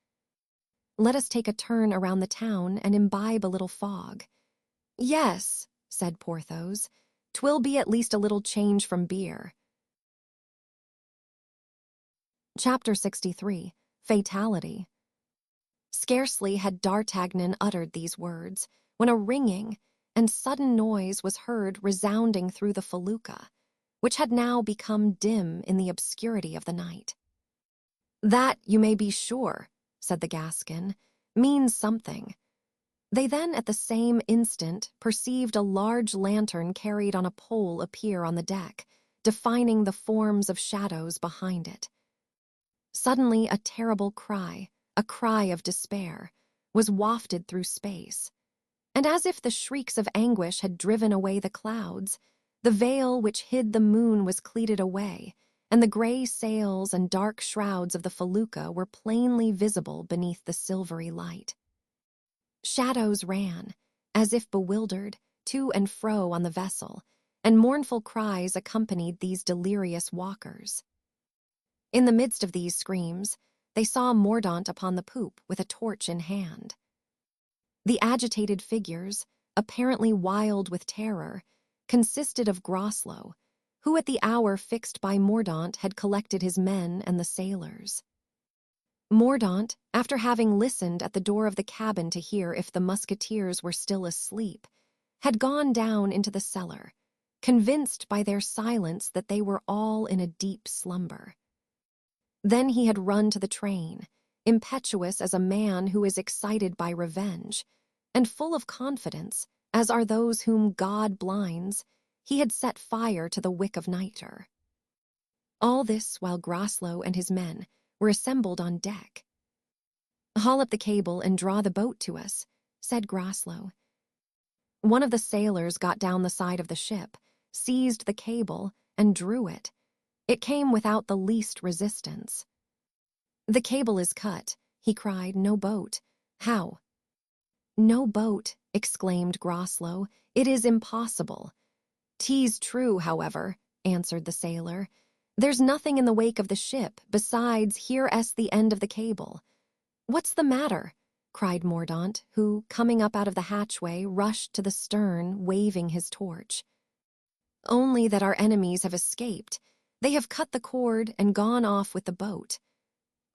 A: Let us take a turn around the town and imbibe a little fog." "Yes," said Porthos, "'twill be at least a little change from beer." Chapter 63. Fatality. Scarcely had D'Artagnan uttered these words, when a ringing and sudden noise was heard resounding through the felucca, which had now become dim in the obscurity of the night. "That, you may be sure," said the Gascon, "means something." They then at the same instant perceived a large lantern carried on a pole appear on the deck, defining the forms of shadows behind it. Suddenly a terrible cry, a cry of despair, was wafted through space. And as if the shrieks of anguish had driven away the clouds, the veil which hid the moon was cleated away, and the gray sails and dark shrouds of the felucca were plainly visible beneath the silvery light. Shadows ran, as if bewildered, to and fro on the vessel, and mournful cries accompanied these delirious walkers. In the midst of these screams, they saw Mordaunt upon the poop with a torch in hand. The agitated figures, apparently wild with terror, consisted of Groslow, who at the hour fixed by Mordaunt had collected his men and the sailors. Mordaunt, after having listened at the door of the cabin to hear if the musketeers were still asleep, had gone down into the cellar, convinced by their silence that they were all in a deep slumber. Then he had run to the train, impetuous as a man who is excited by revenge, and full of confidence, as are those whom God blinds, he had set fire to the wick of nitre. All this while Groslow and his men were assembled on deck. "Haul up the cable and draw the boat to us," said Groslow. One of the sailors got down the side of the ship, seized the cable, and drew it. It came without the least resistance. "The cable is cut," he cried. "No boat." "How?" "No boat," exclaimed Groslow. "It is impossible." "'Tis true, however," answered the sailor. "There's nothing in the wake of the ship. Besides, here's the end of the cable." "What's the matter?" cried Mordaunt, who, coming up out of the hatchway, rushed to the stern, waving his torch. "Only that our enemies have escaped. They have cut the cord and gone off with the boat."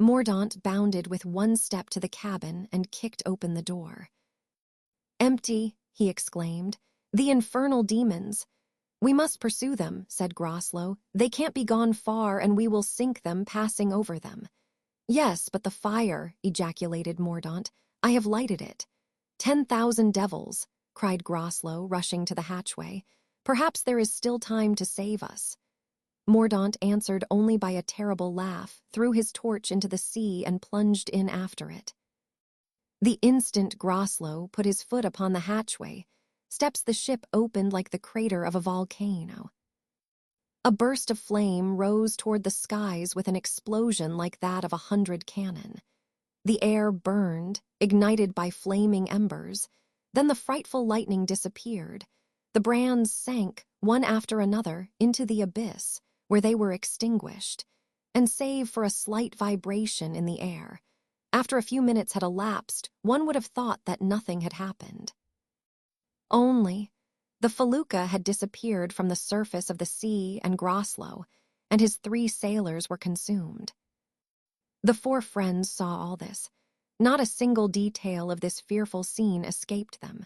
A: Mordaunt bounded with one step to the cabin and kicked open the door. "Empty," he exclaimed. "The infernal demons." "We must pursue them," said Groslow. "They can't be gone far, and we will sink them, passing over them." "Yes, but the fire," ejaculated Mordaunt. "I have lighted it." 10,000 devils," cried Groslow, rushing to the hatchway. "Perhaps there is still time to save us." Mordaunt answered only by a terrible laugh, threw his torch into the sea, and plunged in after it. The instant Groslow put his foot upon the hatchway, steps the ship opened like the crater of a volcano. A burst of flame rose toward the skies with an explosion like that of 100 cannon. The air burned, ignited by flaming embers. Then the frightful lightning disappeared. The brands sank, one after another, into the abyss, where they were extinguished, and save for a slight vibration in the air, after a few minutes had elapsed, one would have thought that nothing had happened. Only, the felucca had disappeared from the surface of the sea, and Groslow and his 3 sailors were consumed. The 4 friends saw all this. Not a single detail of this fearful scene escaped them.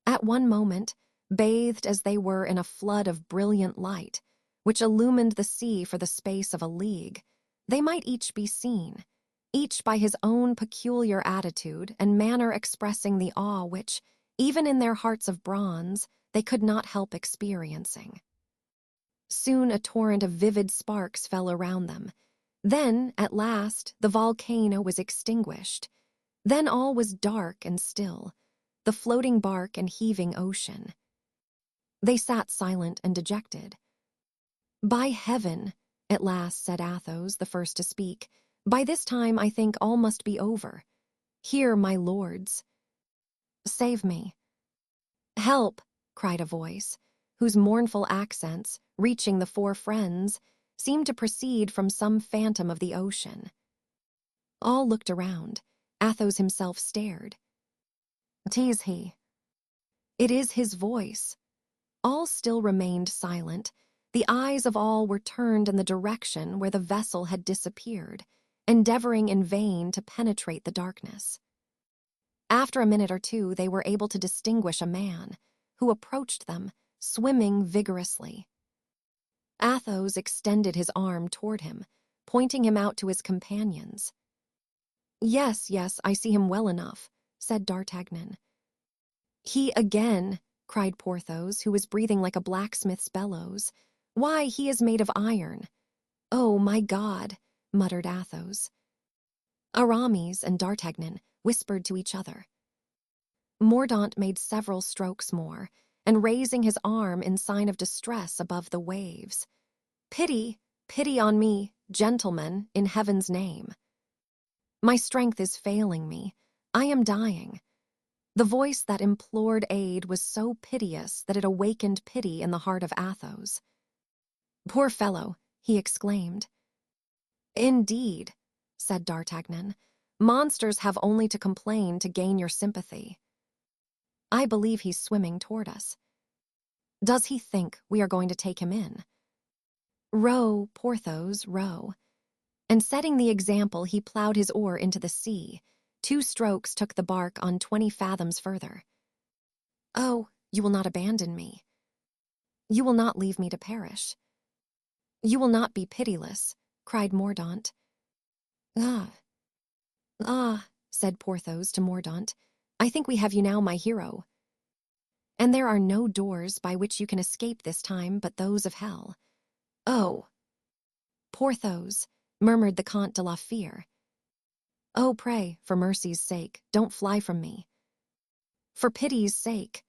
A: At one moment, bathed as they were in a flood of brilliant light, which illumined the sea for the space of a league, they might each be seen, each by his own peculiar attitude and manner expressing the awe which, even in their hearts of bronze, they could not help experiencing. Soon a torrent of vivid sparks fell around them. Then, at last, the volcano was extinguished. Then all was dark and still, the floating bark and heaving ocean. They sat silent and dejected. "By heaven," at last said Athos, the first to speak, "by this time I think all must be over. Here, my lords. Save me." "Help!" cried a voice, whose mournful accents, reaching the 4 friends, seemed to proceed from some phantom of the ocean. All looked around. Athos himself stared. "'Tis he." "It is his voice." All still remained silent. The eyes of all were turned in the direction where the vessel had disappeared, endeavoring in vain to penetrate the darkness. After a minute or two, they were able to distinguish a man, who approached them, swimming vigorously. Athos extended his arm toward him, pointing him out to his companions. "Yes, yes, I see him well enough," said D'Artagnan. "He again," cried Porthos, who was breathing like a blacksmith's bellows. "Why, he is made of iron." "Oh, my God," muttered Athos. Aramis and D'Artagnan whispered to each other. Mordaunt made several strokes more, and raising his arm in sign of distress above the waves. "Pity, pity on me, gentlemen, in heaven's name. My strength is failing me. I am dying." The voice that implored aid was so piteous that it awakened pity in the heart of Athos. "Poor fellow," he exclaimed. "Indeed," said D'Artagnan, "monsters have only to complain to gain your sympathy." "I believe he's swimming toward us." "Does he think we are going to take him in?" "Row, Porthos, row." And setting the example, he plowed his oar into the sea. 2 strokes took the bark on 20 fathoms further. "Oh, you will not abandon me. You will not leave me to perish. You will not be pitiless," cried Mordaunt. "Ah, ah," said Porthos to Mordaunt, "I think we have you now, my hero. And there are no doors by which you can escape this time but those of hell." "Oh!" "Porthos," murmured the Comte de la Fere. "Oh, pray, for mercy's sake, don't fly from me." "For pity's sake,"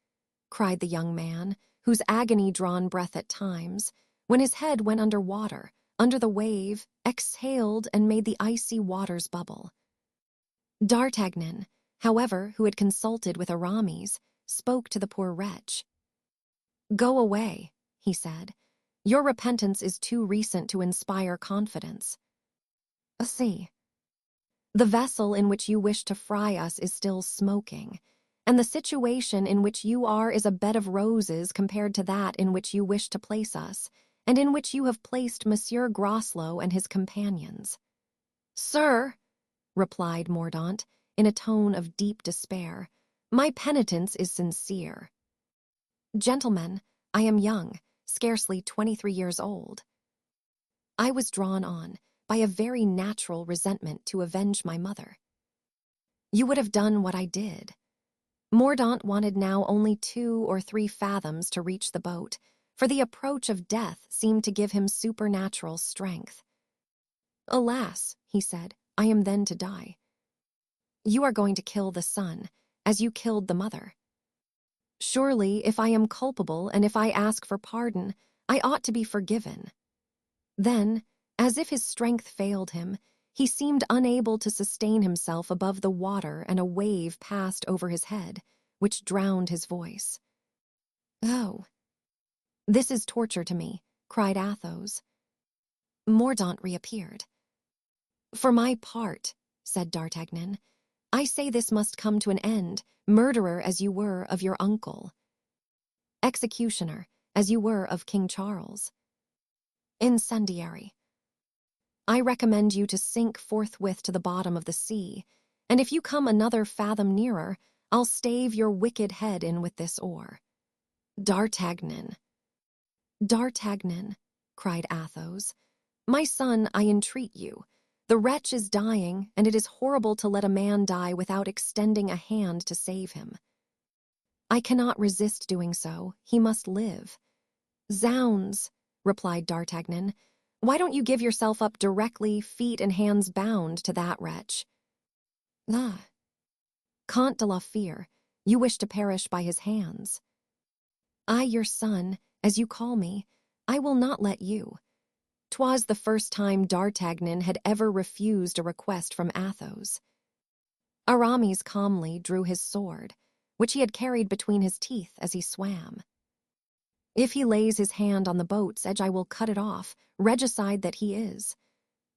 A: cried the young man, whose agony-drawn breath at times, when his head went under water, under the wave, exhaled and made the icy waters bubble. D'Artagnan, however, who had consulted with Aramis, spoke to the poor wretch. "Go away," he said. "Your repentance is too recent to inspire confidence. See, the vessel in which you wish to fry us is still smoking, and the situation in which you are is a bed of roses compared to that in which you wish to place us, and in which you have placed Monsieur Groslow and his companions." "Sir," replied Mordaunt, in a tone of deep despair, My penitence is sincere. Gentlemen, I am young, scarcely 23 years old. I was drawn on by a very natural resentment to avenge my mother. You would have done what I did. Mordaunt wanted now only 2 or 3 fathoms to reach the boat, for the approach of death seemed to give him supernatural strength. Alas, he said, I am then to die. You are going to kill the son, as you killed the mother. Surely, if I am culpable and if I ask for pardon, I ought to be forgiven. Then, as if his strength failed him, he seemed unable to sustain himself above the water, and a wave passed over his head, which drowned his voice. Oh, this is torture to me, cried Athos. Mordaunt reappeared. For my part, said D'Artagnan, I say this must come to an end, murderer as you were of your uncle. Executioner, as you were of King Charles. Incendiary. I recommend you to sink forthwith to the bottom of the sea, and if you come another fathom nearer, I'll stave your wicked head in with this oar. D'Artagnan. D'Artagnan, cried Athos, my son, I entreat you. The wretch is dying, and it is horrible to let a man die without extending a hand to save him. I cannot resist doing so. He must live. Zounds, replied D'Artagnan, why don't you give yourself up directly, feet and hands bound, to that wretch? Ah, Comte de la Fere, you wish to perish by his hands. I, your son, as you call me, I will not let you. 'Twas the first time D'Artagnan had ever refused a request from Athos. Aramis calmly drew his sword, which he had carried between his teeth as he swam. If he lays his hand on the boat's edge, I will cut it off, regicide that he is.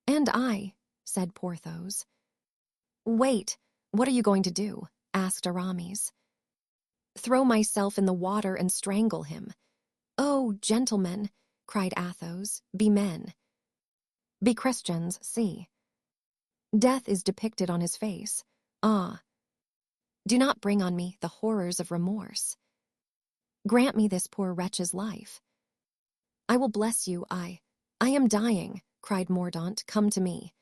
A: And I, said Porthos. Wait, what are you going to do? Asked Aramis. Throw myself in the water and strangle him. Oh, gentlemen, cried Athos, be men. Be Christians, see. Death is depicted on his face. Ah, do not bring on me the horrors of remorse. Grant me this poor wretch's life. I will bless you, I am dying, cried Mordaunt, come to me.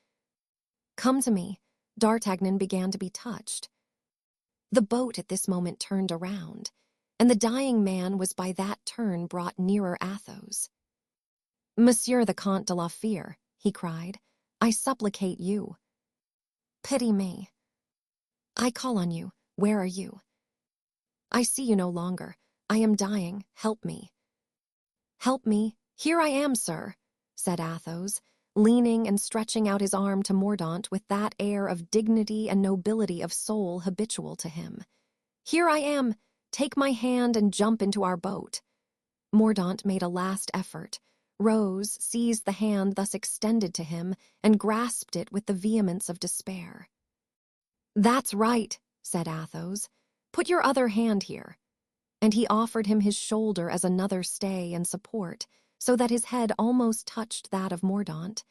A: Come to me. D'Artagnan began to be touched. The boat at this moment turned around, and the dying man was by that turn brought nearer Athos. Monsieur the Comte de la Fere, he cried, I supplicate you. Pity me. I call on you. Where are you? I see you no longer. I am dying. Help me. Help me. Here I am, sir, said Athos, leaning and stretching out his arm to Mordaunt with that air of dignity and nobility of soul habitual to him. Here I am. Take my hand and jump into our boat. Mordaunt made a last effort, rose, seized the hand thus extended to him, and grasped it with the vehemence of despair. That's right, said Athos. Put your other hand here. And he offered him his shoulder as another stay and support, so that his head almost touched that of Mordaunt,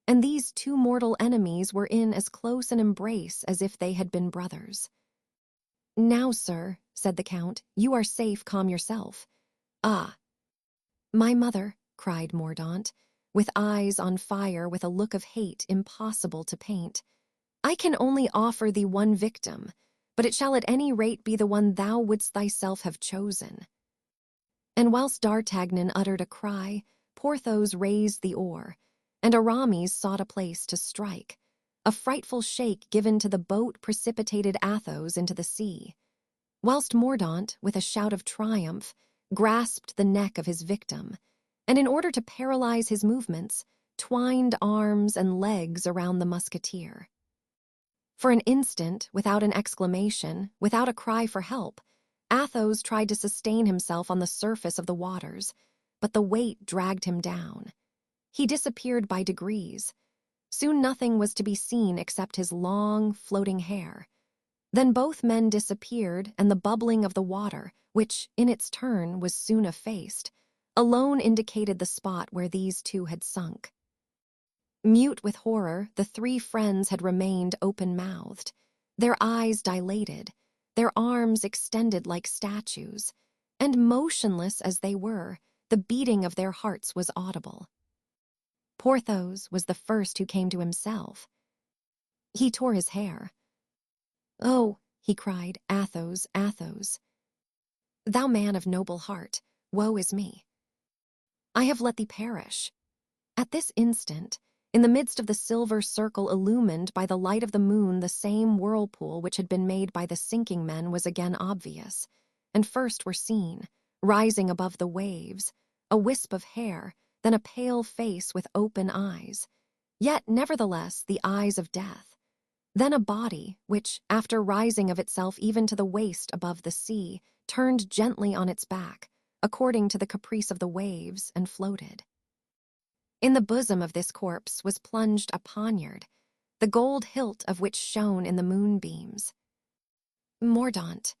A: and these 2 mortal enemies were in as close an embrace as if they had been brothers. Now, sir, said the Count, you are safe, calm yourself. Ah, my mother, cried Mordaunt, with eyes on fire, with a look of hate impossible to paint. I can only offer thee one victim, but it shall at any rate be the one thou wouldst thyself have chosen. And whilst D'Artagnan uttered a cry, Porthos raised the oar, and Aramis sought a place to strike. A frightful shake given to the boat precipitated Athos into the sea, whilst Mordaunt, with a shout of triumph, grasped the neck of his victim, and in order to paralyze his movements, twined arms and legs around the musketeer. For an instant, without an exclamation, without a cry for help, Athos tried to sustain himself on the surface of the waters, but the weight dragged him down. He disappeared by degrees. Soon nothing was to be seen except his long, floating hair. Then both men disappeared, and the bubbling of the water, which, in its turn, was soon effaced, alone indicated the spot where these 2 had sunk. Mute with horror, the 3 friends had remained open-mouthed, their eyes dilated, their arms extended like statues, and motionless as they were, the beating of their hearts was audible. Porthos was the first who came to himself. He tore his hair. "Oh," he cried, "Athos, Athos, thou man of noble heart, woe is me. I have let thee perish." At this instant, in the midst of the silver circle illumined by the light of the moon, the same whirlpool which had been made by the sinking men was again obvious, and first were seen, rising above the waves, a wisp of hair, then a pale face with open eyes, yet nevertheless the eyes of death, then a body which, after rising of itself even to the waist above the sea, turned gently on its back, according to the caprice of the waves, and floated. In the bosom of this corpse was plunged a poniard, the gold hilt of which shone in the moonbeams. "Mordaunt!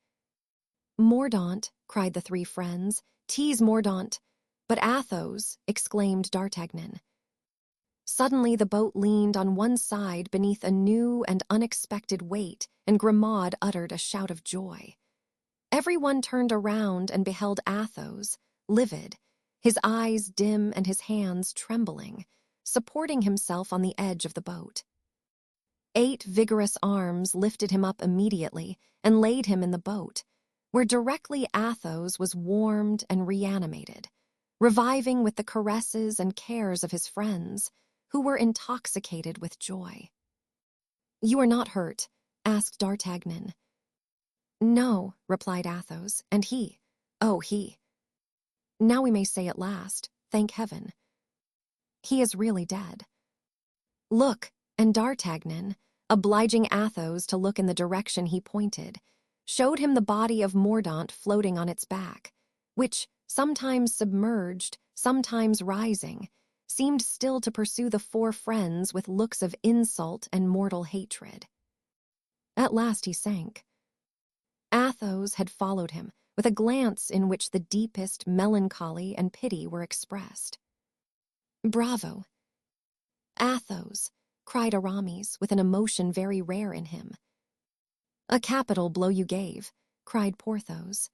A: Mordaunt!" cried the three friends. "'Tis Mordaunt!" "But Athos!" exclaimed D'Artagnan. Suddenly the boat leaned on one side beneath a new and unexpected weight, and Grimaud uttered a shout of joy. Everyone turned around and beheld Athos, livid, his eyes dim and his hands trembling, supporting himself on the edge of the boat. 8 vigorous arms lifted him up immediately and laid him in the boat, where directly Athos was warmed and reanimated, reviving with the caresses and cares of his friends, who were intoxicated with joy. "You are not hurt?" asked D'Artagnan. "No," replied Athos, "and he? Oh, he. Now we may say at last, thank heaven. He is really dead. Look," and D'Artagnan, obliging Athos to look in the direction he pointed, showed him the body of Mordaunt floating on its back, which, sometimes submerged, sometimes rising, seemed still to pursue the 4 friends with looks of insult and mortal hatred. At last he sank. Athos had followed him with a glance in which the deepest melancholy and pity were expressed. "Bravo! Athos!" cried Aramis with an emotion very rare in him. "A capital blow you gave," cried Porthos.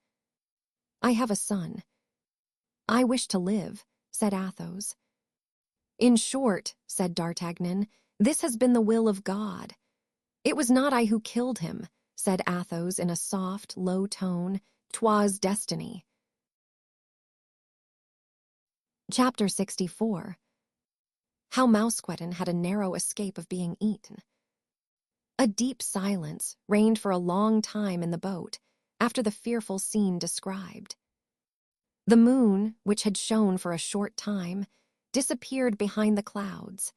A: "I have a son." "I wish to live," said Athos. "In short," said D'Artagnan, "this has been the will of God." "It was not I who killed him," said Athos in a soft, low tone. "'Twas destiny." Chapter 64. How Mousqueton had a narrow escape of being eaten. A deep silence reigned for a long time in the boat, after the fearful scene described. The moon, which had shone for a short time, disappeared behind the clouds.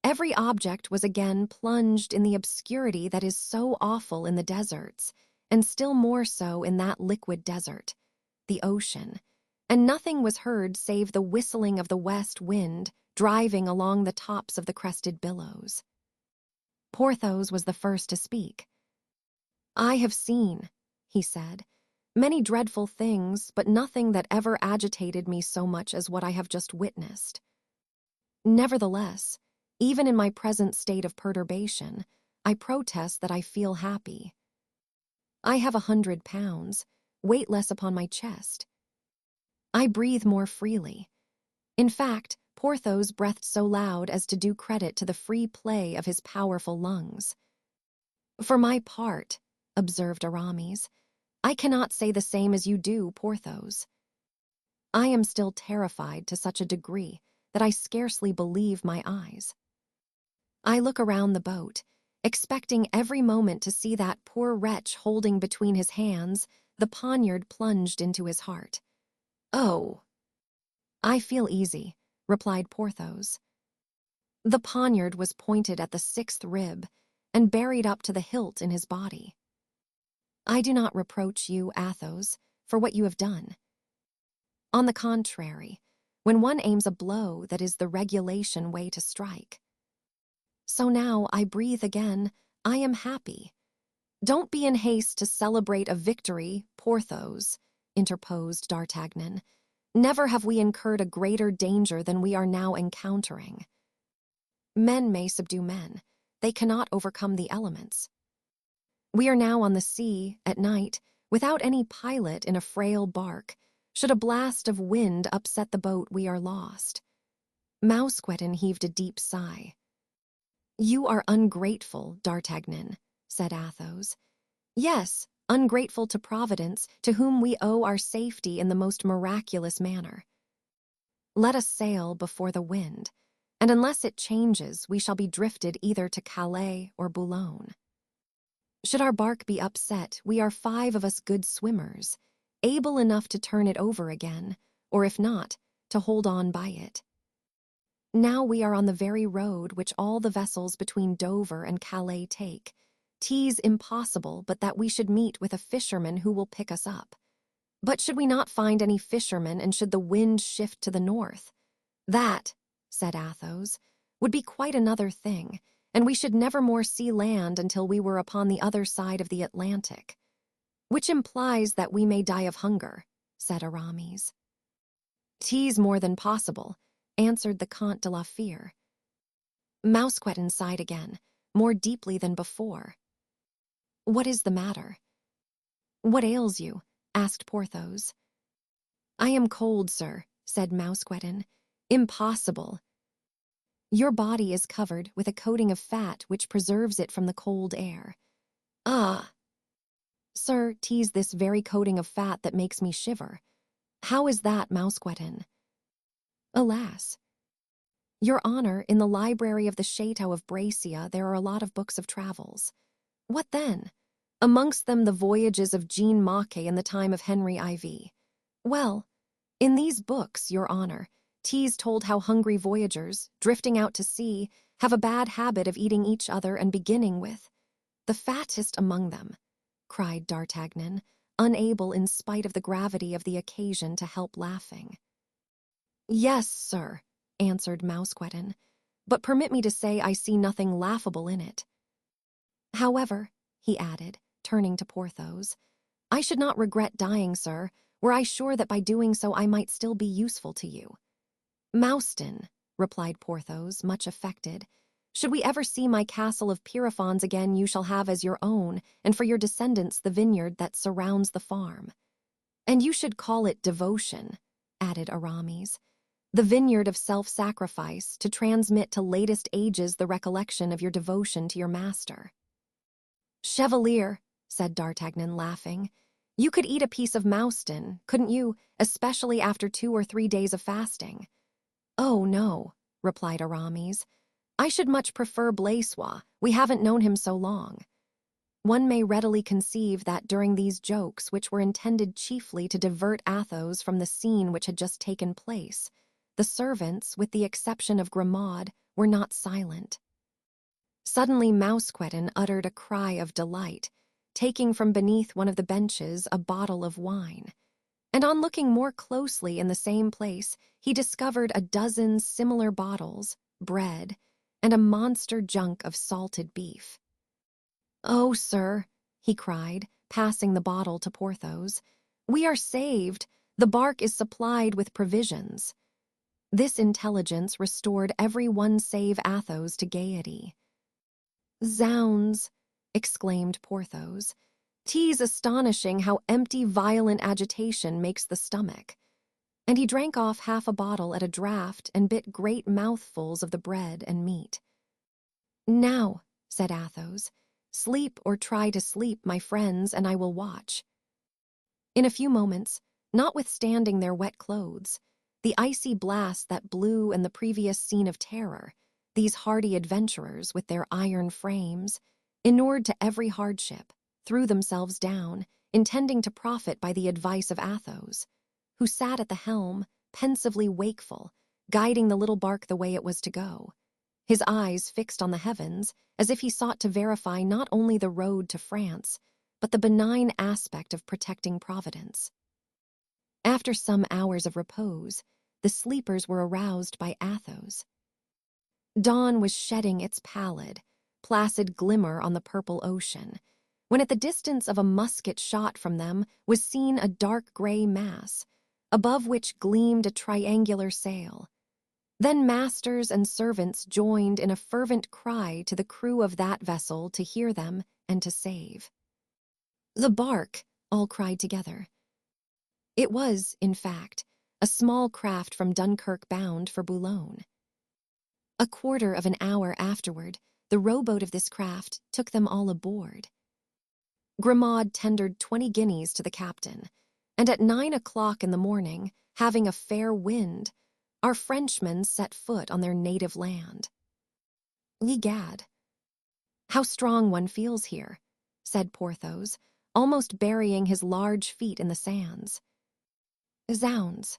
A: Every object was again plunged in the obscurity that is so awful in the deserts, and still more so in that liquid desert, the ocean, and nothing was heard save the whistling of the west wind driving along the tops of the crested billows. Porthos was the first to speak. "I have seen," he said, "many dreadful things, but nothing that ever agitated me so much as what I have just witnessed. Nevertheless, even in my present state of perturbation, I protest that I feel happy. I have 100 pounds, weightless upon my chest. I breathe more freely. In fact, Porthos breathed so loud as to do credit to the free play of his powerful lungs. For my part," observed Aramis, "I cannot say the same as you do, Porthos. I am still terrified to such a degree that I scarcely believe my eyes. I look around the boat, expecting every moment to see that poor wretch holding between his hands the poniard plunged into his heart. Oh!" "I feel easy," replied Porthos. The poniard was pointed at the 6th rib and buried up to the hilt in his body. I do not reproach you, Athos, for what you have done. On the contrary, when one aims a blow, that is the regulation way to strike. So now I breathe again, I am happy. Don't be in haste to celebrate a victory, Porthos, interposed D'Artagnan. Never have we incurred a greater danger than we are now encountering. Men may subdue men, they cannot overcome the elements. We are now on the sea, at night, without any pilot in a frail bark. Should a blast of wind upset the boat, we are lost." Mousqueton heaved a deep sigh. "You are ungrateful, D'Artagnan," said Athos. "Yes, ungrateful to Providence, to whom we owe our safety in the most miraculous manner. Let us sail before the wind, and unless it changes, we shall be drifted either to Calais or Boulogne. Should our bark be upset, we are 5 of us good swimmers, able enough to turn it over again, or if not, to hold on by it. Now we are on the very road which all the vessels between Dover and Calais take. 'Tis impossible but that we should meet with a fisherman who will pick us up. But should we not find any fisherman, and should the wind shift to the north? That," said Athos, "would be quite another thing, and we should never more see land until we were upon the other side of the Atlantic." "Which implies that we may die of hunger," said Aramis. "'Tis more than possible," answered the Comte de la Fere. Mousqueton sighed again, more deeply than before. "What is the matter?" "What ails you?" asked Porthos. "I am cold, sir," said Mousqueton. "Impossible. Your body is covered with a coating of fat which preserves it from the cold air." "Ah!" "Sir, 'tis this very coating of fat that makes me shiver." "How is that, Mousqueton?" "Alas! Your Honor, in the library of the Château of Bracia there are a lot of books of travels." "What then?" "Amongst them the voyages of Jean Maquet in the time of Henry IV. Well, in these books, your Honor, 'tis told how hungry voyagers, drifting out to sea, have a bad habit of eating each other and beginning with the fattest among them," cried D'Artagnan, unable in spite of the gravity of the occasion to help laughing. "Yes, sir," answered Mousqueton, "but permit me to say I see nothing laughable in it. However," he added, turning to Porthos, "I should not regret dying, sir, were I sure that by doing so I might still be useful to you." "Mouston," replied Porthos, much affected, "should we ever see my castle of Pierrefonds again, you shall have as your own, and for your descendants, the vineyard that surrounds the farm. And you should call it devotion," added Aramis, "the vineyard of self-sacrifice, to transmit to latest ages the recollection of your devotion to your master." "Chevalier," said D'Artagnan, laughing, "you could eat a piece of Mouston, couldn't you, especially after 2 or 3 days of fasting?" "Oh, no," replied Aramis. "I should much prefer Blaisois. We haven't known him so long." One may readily conceive that during these jokes, which were intended chiefly to divert Athos from the scene which had just taken place, the servants, with the exception of Grimaud, were not silent. Suddenly Mousqueton uttered a cry of delight, taking from beneath one of the benches a bottle of wine. And on looking more closely in the same place, he discovered a dozen similar bottles, bread, and a monster junk of salted beef. "Oh, sir," he cried, passing the bottle to Porthos, "we are saved. The bark is supplied with provisions." This intelligence restored every one save Athos to gaiety. "Zounds!" exclaimed Porthos. "'Tis astonishing how empty violent agitation makes the stomach." And he drank off half a bottle at a draught and bit great mouthfuls of the bread and meat. "Now," said Athos, "sleep or try to sleep, my friends, and I will watch." In a few moments, notwithstanding their wet clothes, the icy blast that blew in the previous scene of terror, these hardy adventurers, with their iron frames, inured to every hardship, threw themselves down, intending to profit by the advice of Athos, who sat at the helm, pensively wakeful, guiding the little bark the way it was to go, his eyes fixed on the heavens, as if he sought to verify not only the road to France, but the benign aspect of protecting Providence. After some hours of repose, the sleepers were aroused by Athos. Dawn was shedding its placid glimmer on the purple ocean, when at the distance of a musket shot from them was seen a dark gray mass, above which gleamed a triangular sail. Then masters and servants joined in a fervent cry to the crew of that vessel to hear them and to save. The bark, all cried together. It was, in fact, a small craft from Dunkirk bound for Boulogne. A quarter of an hour afterward, the rowboat of this craft took them all aboard. Grimaud tendered 20 guineas to the captain, and at 9 o'clock in the morning, having a fair wind, our Frenchmen set foot on their native land. Egad, how strong one feels here, said Porthos, almost burying his large feet in the sands. Zounds,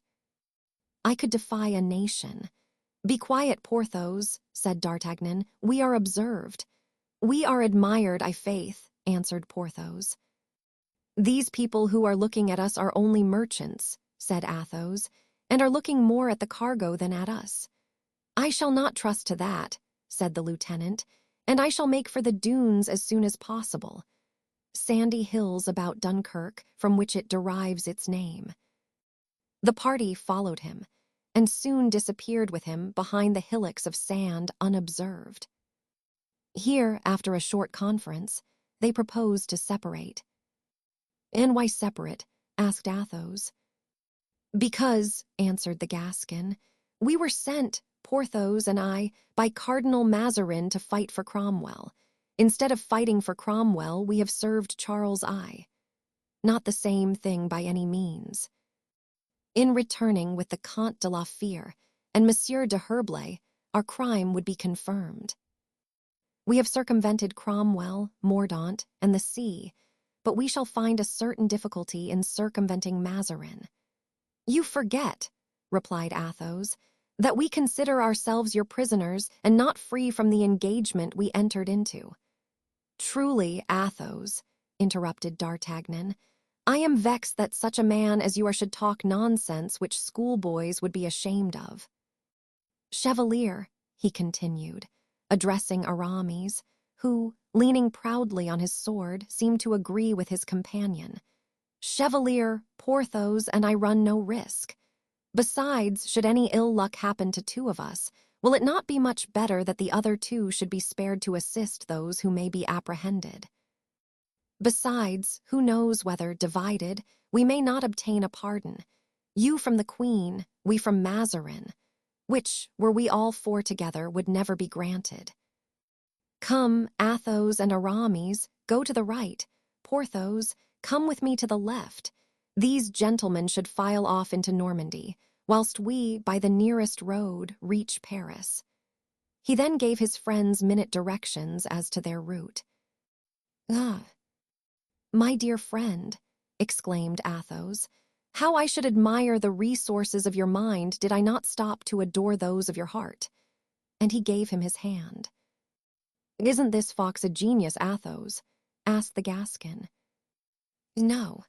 A: I could defy a nation. Be quiet, Porthos, said D'Artagnan. We are observed. We are admired, I faith, answered Porthos. These people who are looking at us are only merchants, said Athos, and are looking more at the cargo than at us. I shall not trust to that, said the lieutenant, and I shall make for the dunes as soon as possible. Sandy hills about Dunkirk, from which it derives its name. The party followed him, and soon disappeared with him behind the hillocks of sand unobserved. Here, after a short conference, they proposed to separate. And why separate? Asked Athos. Because, answered the Gascon, we were sent, Porthos and I, by Cardinal Mazarin to fight for Cromwell. Instead of fighting for Cromwell, we have served Charles I. Not the same thing by any means. In returning with the Comte de la Fere and Monsieur de Herblay, our crime would be confirmed. We have circumvented Cromwell, Mordaunt, and the sea, but we shall find a certain difficulty in circumventing Mazarin. You forget, replied Athos, that we consider ourselves your prisoners and not free from the engagement we entered into. Truly, Athos, interrupted D'Artagnan, I am vexed that such a man as you are should talk nonsense which schoolboys would be ashamed of. Chevalier, he continued, addressing Aramis, who, leaning proudly on his sword, seemed to agree with his companion. Chevalier, Porthos, and I run no risk. Besides, should any ill luck happen to two of us, will it not be much better that the other two should be spared to assist those who may be apprehended? Besides, who knows whether, divided, we may not obtain a pardon, you from the Queen, we from Mazarin, which, were we all four together, would never be granted. Come, Athos and Aramis, go to the right. Porthos, come with me to the left. These gentlemen should file off into Normandy, whilst we, by the nearest road, reach Paris. He then gave his friends minute directions as to their route. Ah, my dear friend, exclaimed Athos, how I should admire the resources of your mind did I not stop to adore those of your heart. And he gave him his hand. Isn't this fox a genius, Athos? Asked the Gascon. No.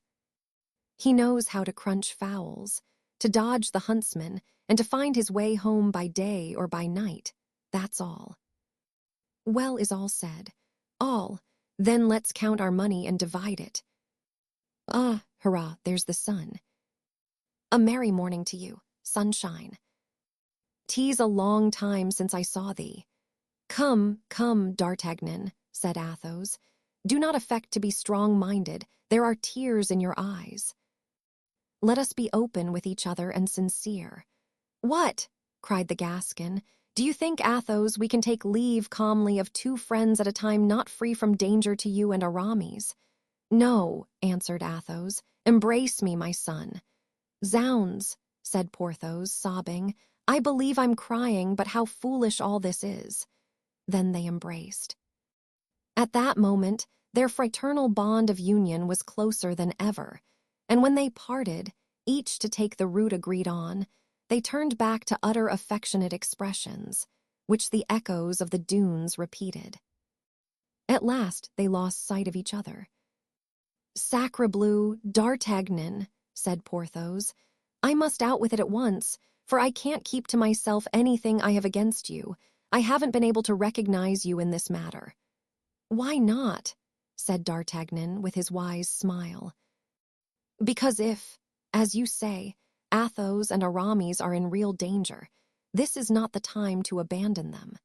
A: He knows how to crunch fowls, to dodge the huntsman, and to find his way home by day or by night. That's all. Well is all said. All. Then let's count our money and divide it. Ah, hurrah, there's the sun. A merry morning to you, sunshine. 'Tis a long time since I saw thee. Come, come, D'Artagnan, said Athos. Do not affect to be strong-minded. There are tears in your eyes. Let us be open with each other and sincere. What? Cried the Gascon. Do you think, Athos, we can take leave calmly of two friends at a time not free from danger to you and Aramis? No, answered Athos. Embrace me, my son. Zounds, said Porthos, sobbing. I believe I'm crying, but how foolish all this is. Then they embraced. At that moment, their fraternal bond of union was closer than ever, and when they parted, each to take the route agreed on, they turned back to utter affectionate expressions, which the echoes of the dunes repeated. At last they lost sight of each other. Sacre bleu, D'Artagnan, said Porthos, I must out with it at once, for I can't keep to myself anything I have against you. I haven't been able to recognize you in this matter. Why not? Said D'Artagnan with his wise smile. Because if, as you say, Athos and Aramis are in real danger, this is not the time to abandon them.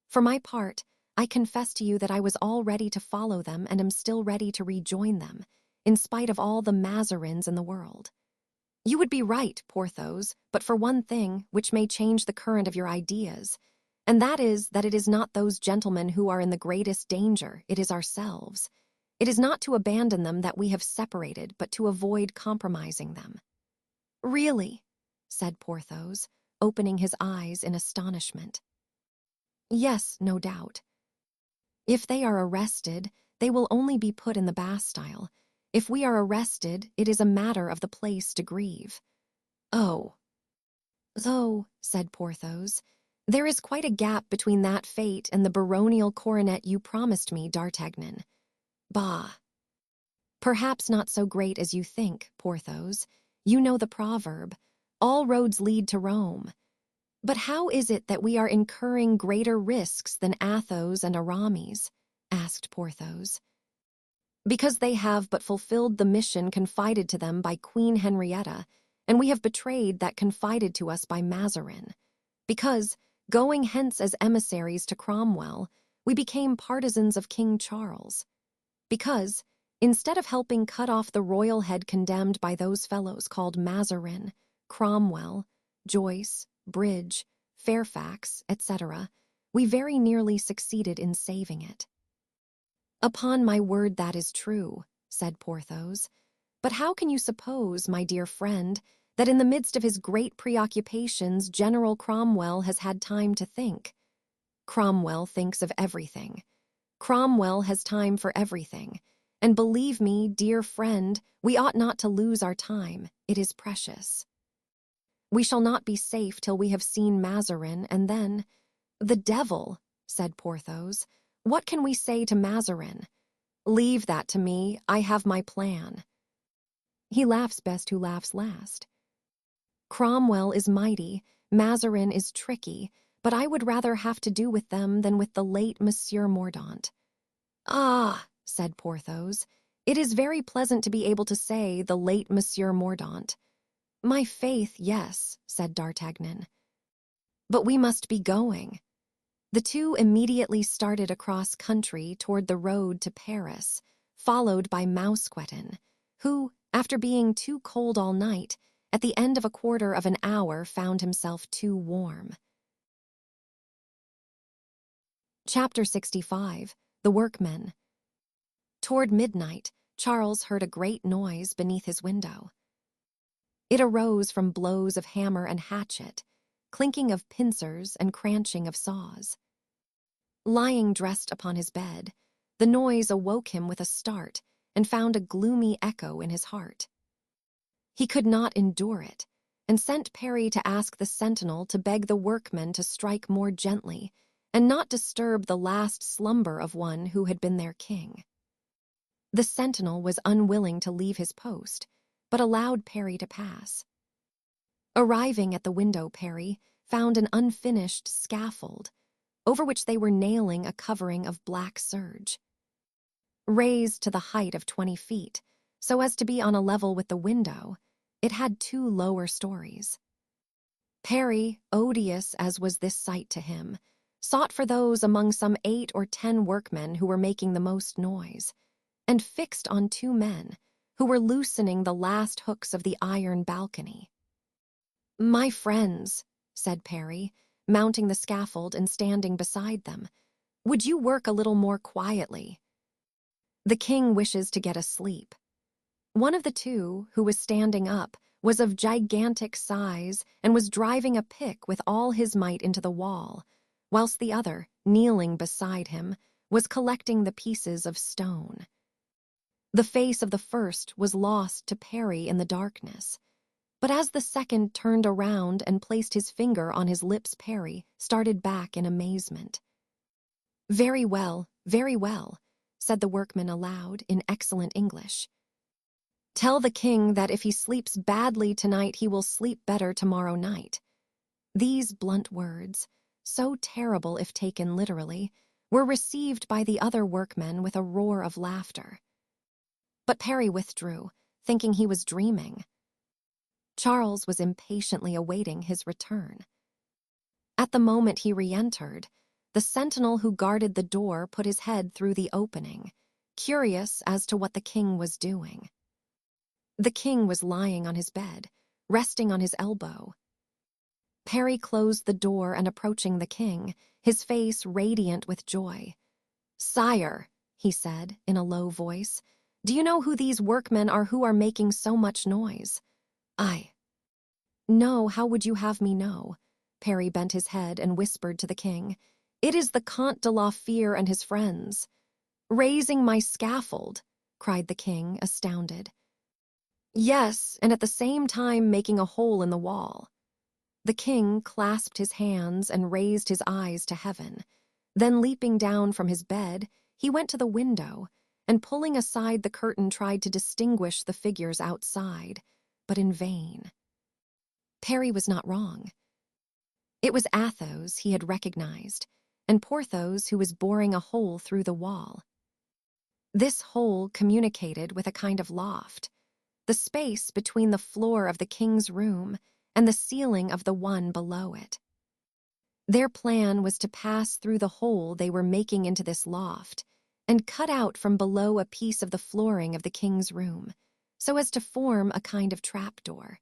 A: For my part, I confess to you that I was all ready to follow them and am still ready to rejoin them, in spite of all the Mazarins in the world. You would be right, Porthos, but for one thing, which may change the current of your ideas, and that is that it is not those gentlemen who are in the greatest danger, it is ourselves. It is not to abandon them that we have separated, but to avoid compromising them. Really? Said Porthos, opening his eyes in astonishment. Yes, no doubt. If they are arrested, they will only be put in the Bastille. If we are arrested, it is a matter of the place to grieve. Oh, said Porthos, there is quite a gap between that fate and the baronial coronet you promised me, D'Artagnan. Bah! Perhaps not so great as you think, Porthos. You know the proverb, all roads lead to Rome. But how is it that we are incurring greater risks than Athos and Aramis? Asked Porthos. Because they have but fulfilled the mission confided to them by Queen Henrietta, and we have betrayed that confided to us by Mazarin. Because, going hence as emissaries to Cromwell, we became partisans of King Charles. Because, instead of helping cut off the royal head condemned by those fellows called Mazarin, Cromwell, Joyce, Bridge, Fairfax, etc., we very nearly succeeded in saving it. Upon my word that is true, said Porthos. But how can you suppose, my dear friend, that in the midst of his great preoccupations General Cromwell has had time to think? Cromwell thinks of everything. Cromwell has time for everything. And believe me, dear friend, we ought not to lose our time. It is precious. We shall not be safe till we have seen Mazarin, and then— The devil, said Porthos. What can we say to Mazarin? Leave that to me. I have my plan. He laughs best who laughs last. Cromwell is mighty, Mazarin is tricky, but I would rather have to do with them than with the late Monsieur Mordaunt. Ah, said Porthos, it is very pleasant to be able to say the late Monsieur Mordaunt. My faith, yes, said D'Artagnan. But we must be going. The two immediately started across country toward the road to Paris, followed by Mousqueton, who, after being too cold all night, at the end of a quarter of an hour found himself too warm. Chapter 65. The Workmen. Toward midnight, Charles heard a great noise beneath his window. It arose from blows of hammer and hatchet, clinking of pincers and cranching of saws. Lying dressed upon his bed, the noise awoke him with a start and found a gloomy echo in his heart. He could not endure it, and sent Parry to ask the sentinel to beg the workmen to strike more gently and not disturb the last slumber of one who had been their king. The sentinel was unwilling to leave his post, but allowed Parry to pass. Arriving at the window, Parry found an unfinished scaffold, over which they were nailing a covering of black serge. Raised to the height of 20 feet, so as to be on a level with the window, it had 2 lower stories. Parry, odious as was this sight to him, sought for those among some 8 or 10 workmen who were making the most noise, and fixed on 2 men who were loosening the last hooks of the iron balcony. "My friends," said Parry, mounting the scaffold and standing beside them, "would you work a little more quietly? The king wishes to get asleep." One of the 2, who was standing up, was of gigantic size and was driving a pick with all his might into the wall, whilst the other, kneeling beside him, was collecting the pieces of stone. The face of the first was lost to Parry in the darkness, but as the second turned around and placed his finger on his lips, Parry started back in amazement. very well," said the workman aloud in excellent English. "Tell the king that if he sleeps badly tonight, he will sleep better tomorrow night." These blunt words, so terrible if taken literally, were received by the other workmen with a roar of laughter. But Parry withdrew, thinking he was dreaming. Charles was impatiently awaiting his return. At the moment he re-entered, The sentinel who guarded the door put his head through the opening, curious as to what the king was doing. The king was lying on his bed, resting on his elbow. Perry closed the door and approaching the king, his face radiant with joy. "Sire," he said in a low voice, "do you know who these workmen are who are making so much noise?" "I." "No, how would you have me know?" Perry bent his head and whispered to the king. "It is the Comte de la Fere and his friends." "Raising my scaffold," cried the king, astounded. "Yes, and at the same time making a hole in the wall." The king clasped his hands and raised his eyes to heaven. Then, leaping down from his bed, he went to the window and, pulling aside the curtain, tried to distinguish the figures outside, but in vain. Perry was not wrong. It was Athos he had recognized, and Porthos who was boring a hole through the wall. This hole communicated with a kind of loft, the space between the floor of the king's room and the ceiling of the one below it. Their plan was to pass through the hole they were making into this loft and cut out from below a piece of the flooring of the king's room, so as to form a kind of trapdoor.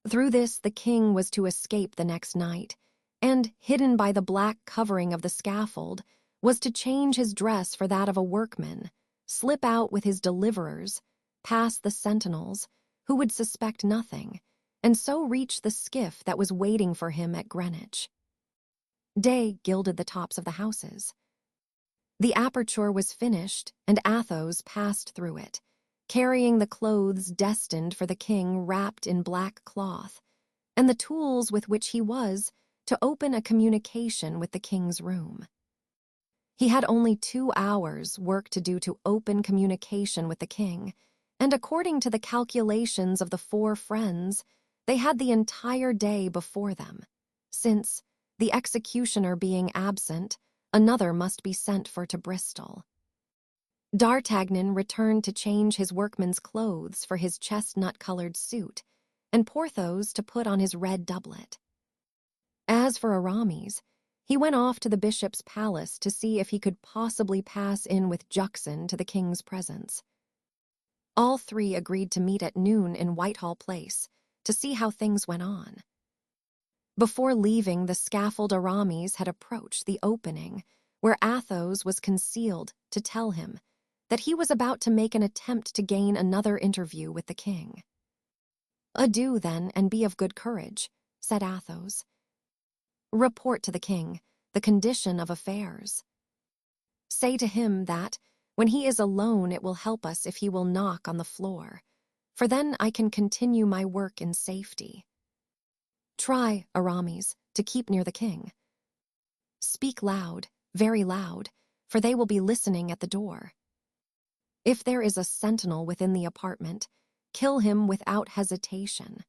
A: Through this the king was to escape the next night, and, hidden by the black covering of the scaffold, was to change his dress for that of a workman, slip out with his deliverers, pass the sentinels, who would suspect nothing, and so reach the skiff that was waiting for him at Greenwich. Day gilded the tops of the houses. The aperture was finished, and Athos passed through it, carrying the clothes destined for the king wrapped in black cloth, and the tools with which he was to open a communication with the king's room. He had only 2 hours' work to do to open communication with the king, and according to the calculations of the 4 friends, they had the entire day before them, since, the executioner being absent, another must be sent for to Bristol. D'Artagnan returned to change his workman's clothes for his chestnut-colored suit, and Porthos to put on his red doublet. As for Aramis, he went off to the bishop's palace to see if he could possibly pass in with Juxon to the king's presence. All 3 agreed to meet at noon in Whitehall Place to see how things went on. Before leaving the scaffold, Aramis had approached the opening where Athos was concealed to tell him that he was about to make an attempt to gain another interview with the king. "Adieu, then, and be of good courage," said Athos. "Report to the king the condition of affairs. Say to him that, when he is alone, it will help us if he will knock on the floor, for then I can continue my work in safety. Try, Aramis, to keep near the king. Speak loud, very loud, for they will be listening at the door. If there is a sentinel within the apartment, kill him without hesitation.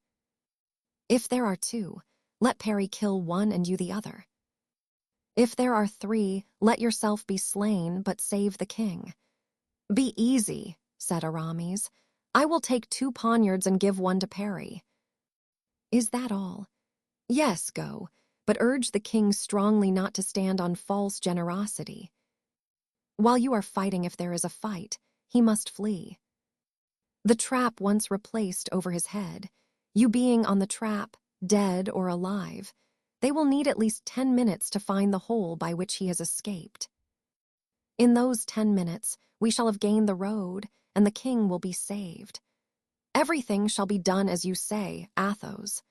A: If there are 2, let Perry kill one and you the other. If there are 3, let yourself be slain, but save the king." "Be easy," said Aramis. "I will take 2 poniards and give one to Perry." "Is that all?" "Yes, go, but urge the king strongly not to stand on false generosity. While you are fighting, if there is a fight, he must flee. The trap once replaced over his head, you being on the trap, dead or alive, they will need at least 10 minutes to find the hole by which he has escaped. In those 10 minutes, we shall have gained the road, and the king will be saved. Everything shall be done as you say, Athos.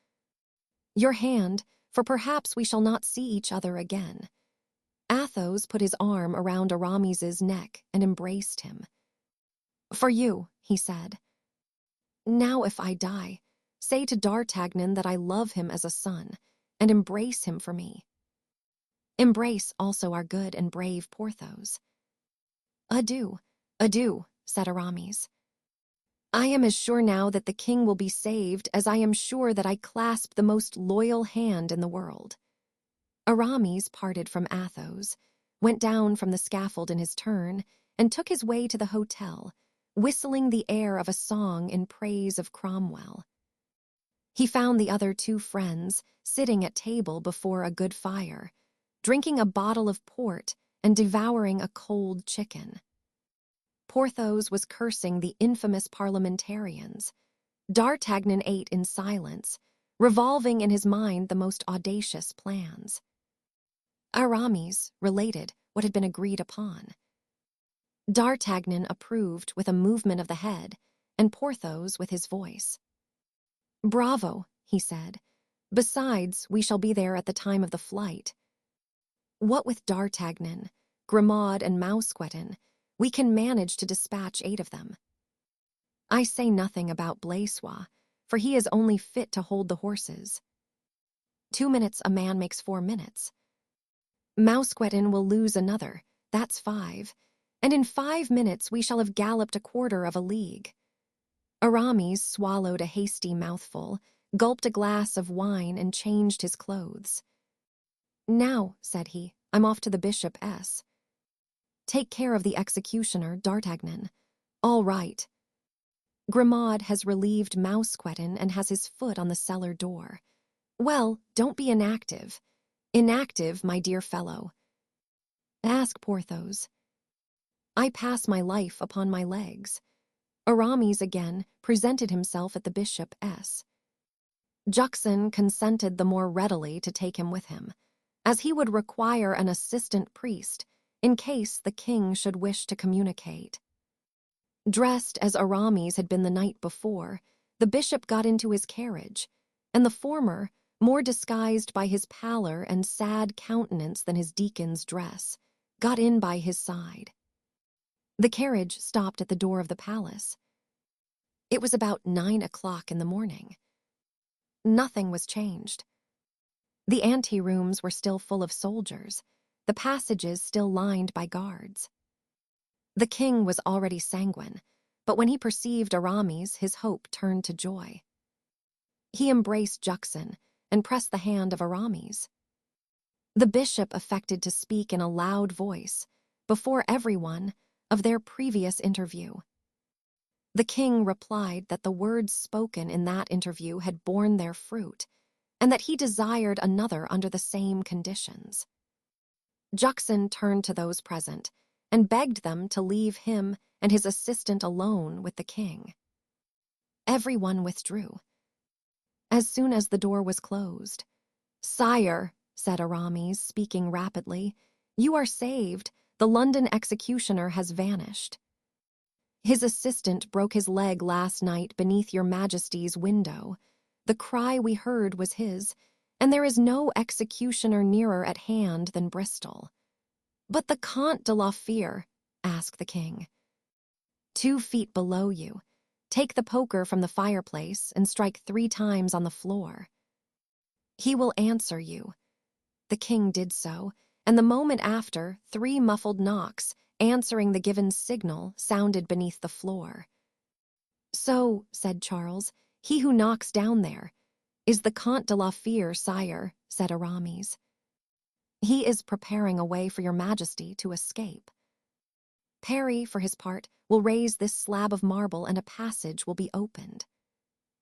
A: Your hand, for perhaps we shall not see each other again." Athos put his arm around Aramis's neck and embraced him. "For you," he said. "Now if I die, say to D'Artagnan that I love him as a son, and embrace him for me. Embrace also our good and brave Porthos." "Adieu, adieu," said Aramis. "I am as sure now that the king will be saved as I am sure that I clasp the most loyal hand in the world." Aramis parted from Athos, went down from the scaffold in his turn, and took his way to the hotel, whistling the air of a song in praise of Cromwell. He found the other 2 friends sitting at table before a good fire, drinking a bottle of port and devouring a cold chicken. Porthos was cursing the infamous parliamentarians. D'Artagnan ate in silence, revolving in his mind the most audacious plans. Aramis related what had been agreed upon. D'Artagnan approved with a movement of the head, and Porthos with his voice. "Bravo," he said. "Besides, we shall be there at the time of the flight. What with D'Artagnan, Grimaud, and Mousqueton, we can manage to dispatch 8 of them. I say nothing about Blaisois, for he is only fit to hold the horses. 2 minutes a man makes 4 minutes. Mousqueton will lose another, that's 5, and in 5 minutes we shall have galloped a quarter of a league." Aramis swallowed a hasty mouthful, gulped a glass of wine, and changed his clothes. "Now," said he, "I'm off to the Bishop S. Take care of the executioner, D'Artagnan." "All right." Grimaud has relieved Mousqueton and has his foot on the cellar door. "Well, don't be inactive. Inactive, my dear fellow. Ask Porthos. I pass my life upon my legs." Aramis again presented himself at the Bishop S. Juxon consented the more readily to take him with him, as he would require an assistant priest in case the king should wish to communicate. Dressed as Aramis had been the night before, the bishop got into his carriage, and the former, more disguised by his pallor and sad countenance than his deacon's dress, got in by his side. The carriage stopped at the door of the palace. It was about 9 o'clock in the morning. Nothing was changed. The ante-rooms were still full of soldiers, the passages still lined by guards. The king was already sanguine, but when he perceived Aramis, his hope turned to joy. He embraced Juxon and pressed the hand of Aramis. The bishop affected to speak in a loud voice, before everyone, of their previous interview. The king replied that the words spoken in that interview had borne their fruit, and that he desired another under the same conditions. Juxon turned to those present and begged them to leave him and his assistant alone with the king. Everyone withdrew. As soon as the door was closed, "Sire," said Aramis, speaking rapidly, "you are saved. The London executioner has vanished. His assistant broke his leg last night beneath your Majesty's window. The cry we heard was his, and there is no executioner nearer at hand than Bristol." "But the Comte de la Fere?" asked the king. "2 feet below you. Take the poker from the fireplace and strike 3 times on the floor. He will answer you." The king did so, and the moment after, 3 muffled knocks, answering the given signal, sounded beneath the floor. "So," said Charles, "he who knocks down there is the Comte de la Fere, sire," said Aramis. "He is preparing a way for your Majesty to escape. Parry, for his part, will raise this slab of marble and a passage will be opened."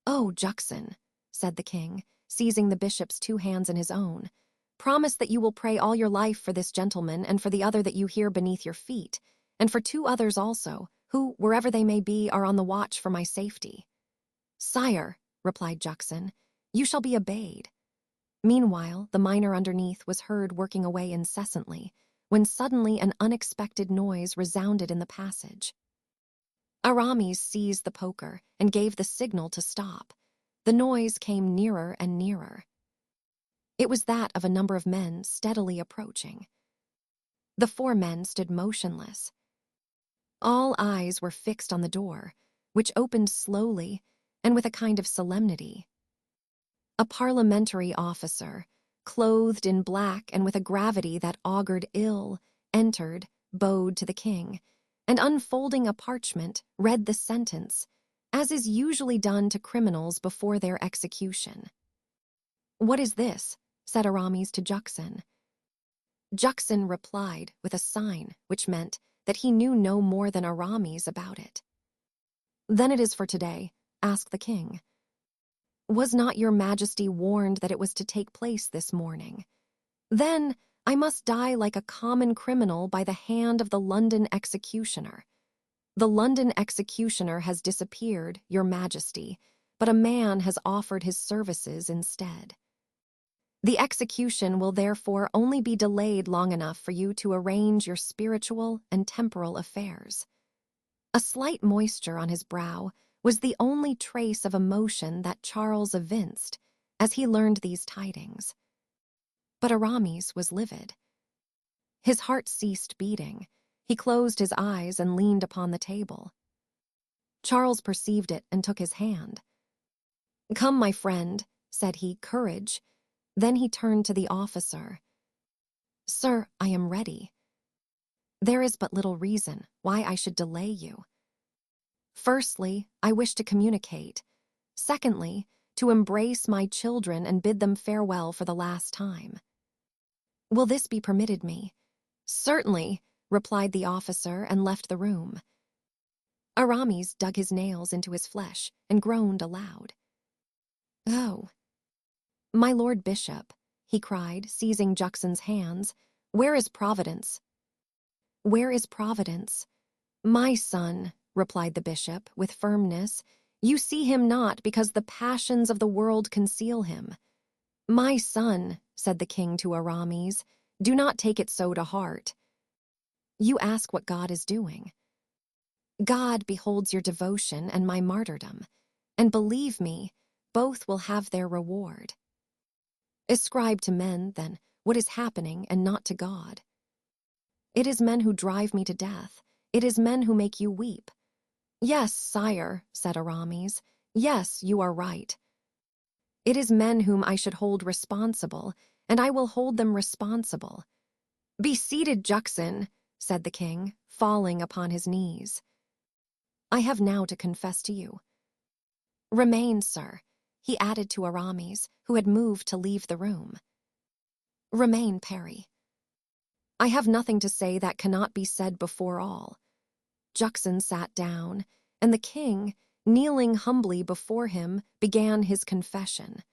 A: "Oh, Juxon," said the king, seizing the bishop's 2 hands in his own, "promise that you will pray all your life for this gentleman and for the other that you hear beneath your feet, and for 2 others also, who, wherever they may be, are on the watch for my safety." "Sire," replied Juxon, "you shall be obeyed." Meanwhile, the miner underneath was heard working away incessantly, when suddenly an unexpected noise resounded in the passage. Aramis seized the poker and gave the signal to stop. The noise came nearer and nearer. It was that of a number of men steadily approaching. The 4 men stood motionless. All eyes were fixed on the door, which opened slowly and with a kind of solemnity. A parliamentary officer, clothed in black and with a gravity that augured ill, entered, bowed to the king, and unfolding a parchment, read the sentence, as is usually done to criminals before their execution. "What is this?" said Aramis to Juxon. Juxon replied with a sign which meant that he knew no more than Aramis about it. "Then it is for today," asked the king. "Was not your Majesty warned that it was to take place this morning?" "Then I must die like a common criminal by the hand of the London executioner. The London executioner has disappeared, Your Majesty, but a man has offered his services instead. The execution will therefore only be delayed long enough for you to arrange your spiritual and temporal affairs. A slight moisture on his brow was the only trace of emotion that Charles evinced as he learned these tidings. But Aramis was livid. His heart ceased beating. He closed his eyes and leaned upon the table. Charles perceived it and took his hand. "Come, my friend," said he, "courage." Then he turned to the officer. "Sir, I am ready. There is but little reason why I should delay you. Firstly, I wish to communicate. Secondly, to embrace my children and bid them farewell for the last time. Will this be permitted me?" "Certainly," replied the officer and left the room. Aramis dug his nails into his flesh and groaned aloud. "Oh, my Lord Bishop," he cried, seizing Juxon's hands, "where is Providence? Where is Providence?" "My son," replied the bishop with firmness, "you see him not because the passions of the world conceal him." "My son," said the king to Aramis, "do not take it so to heart. You ask what God is doing. God beholds your devotion and my martyrdom, and believe me, both will have their reward. Ascribe to men, then, what is happening and not to God. It is men who drive me to death. It is men who make you weep." "Yes, sire," said Aramis. "Yes, you are right. It is men whom I should hold responsible, and I will hold them responsible." "Be seated, Juxon," said the king, falling upon his knees. "I have now to confess to you." "Remain, sir," he added to Aramis, who had moved to leave the room. "Remain, Parry. I have nothing to say that cannot be said before all." Juxon sat down, and the king, kneeling humbly before him, began his confession.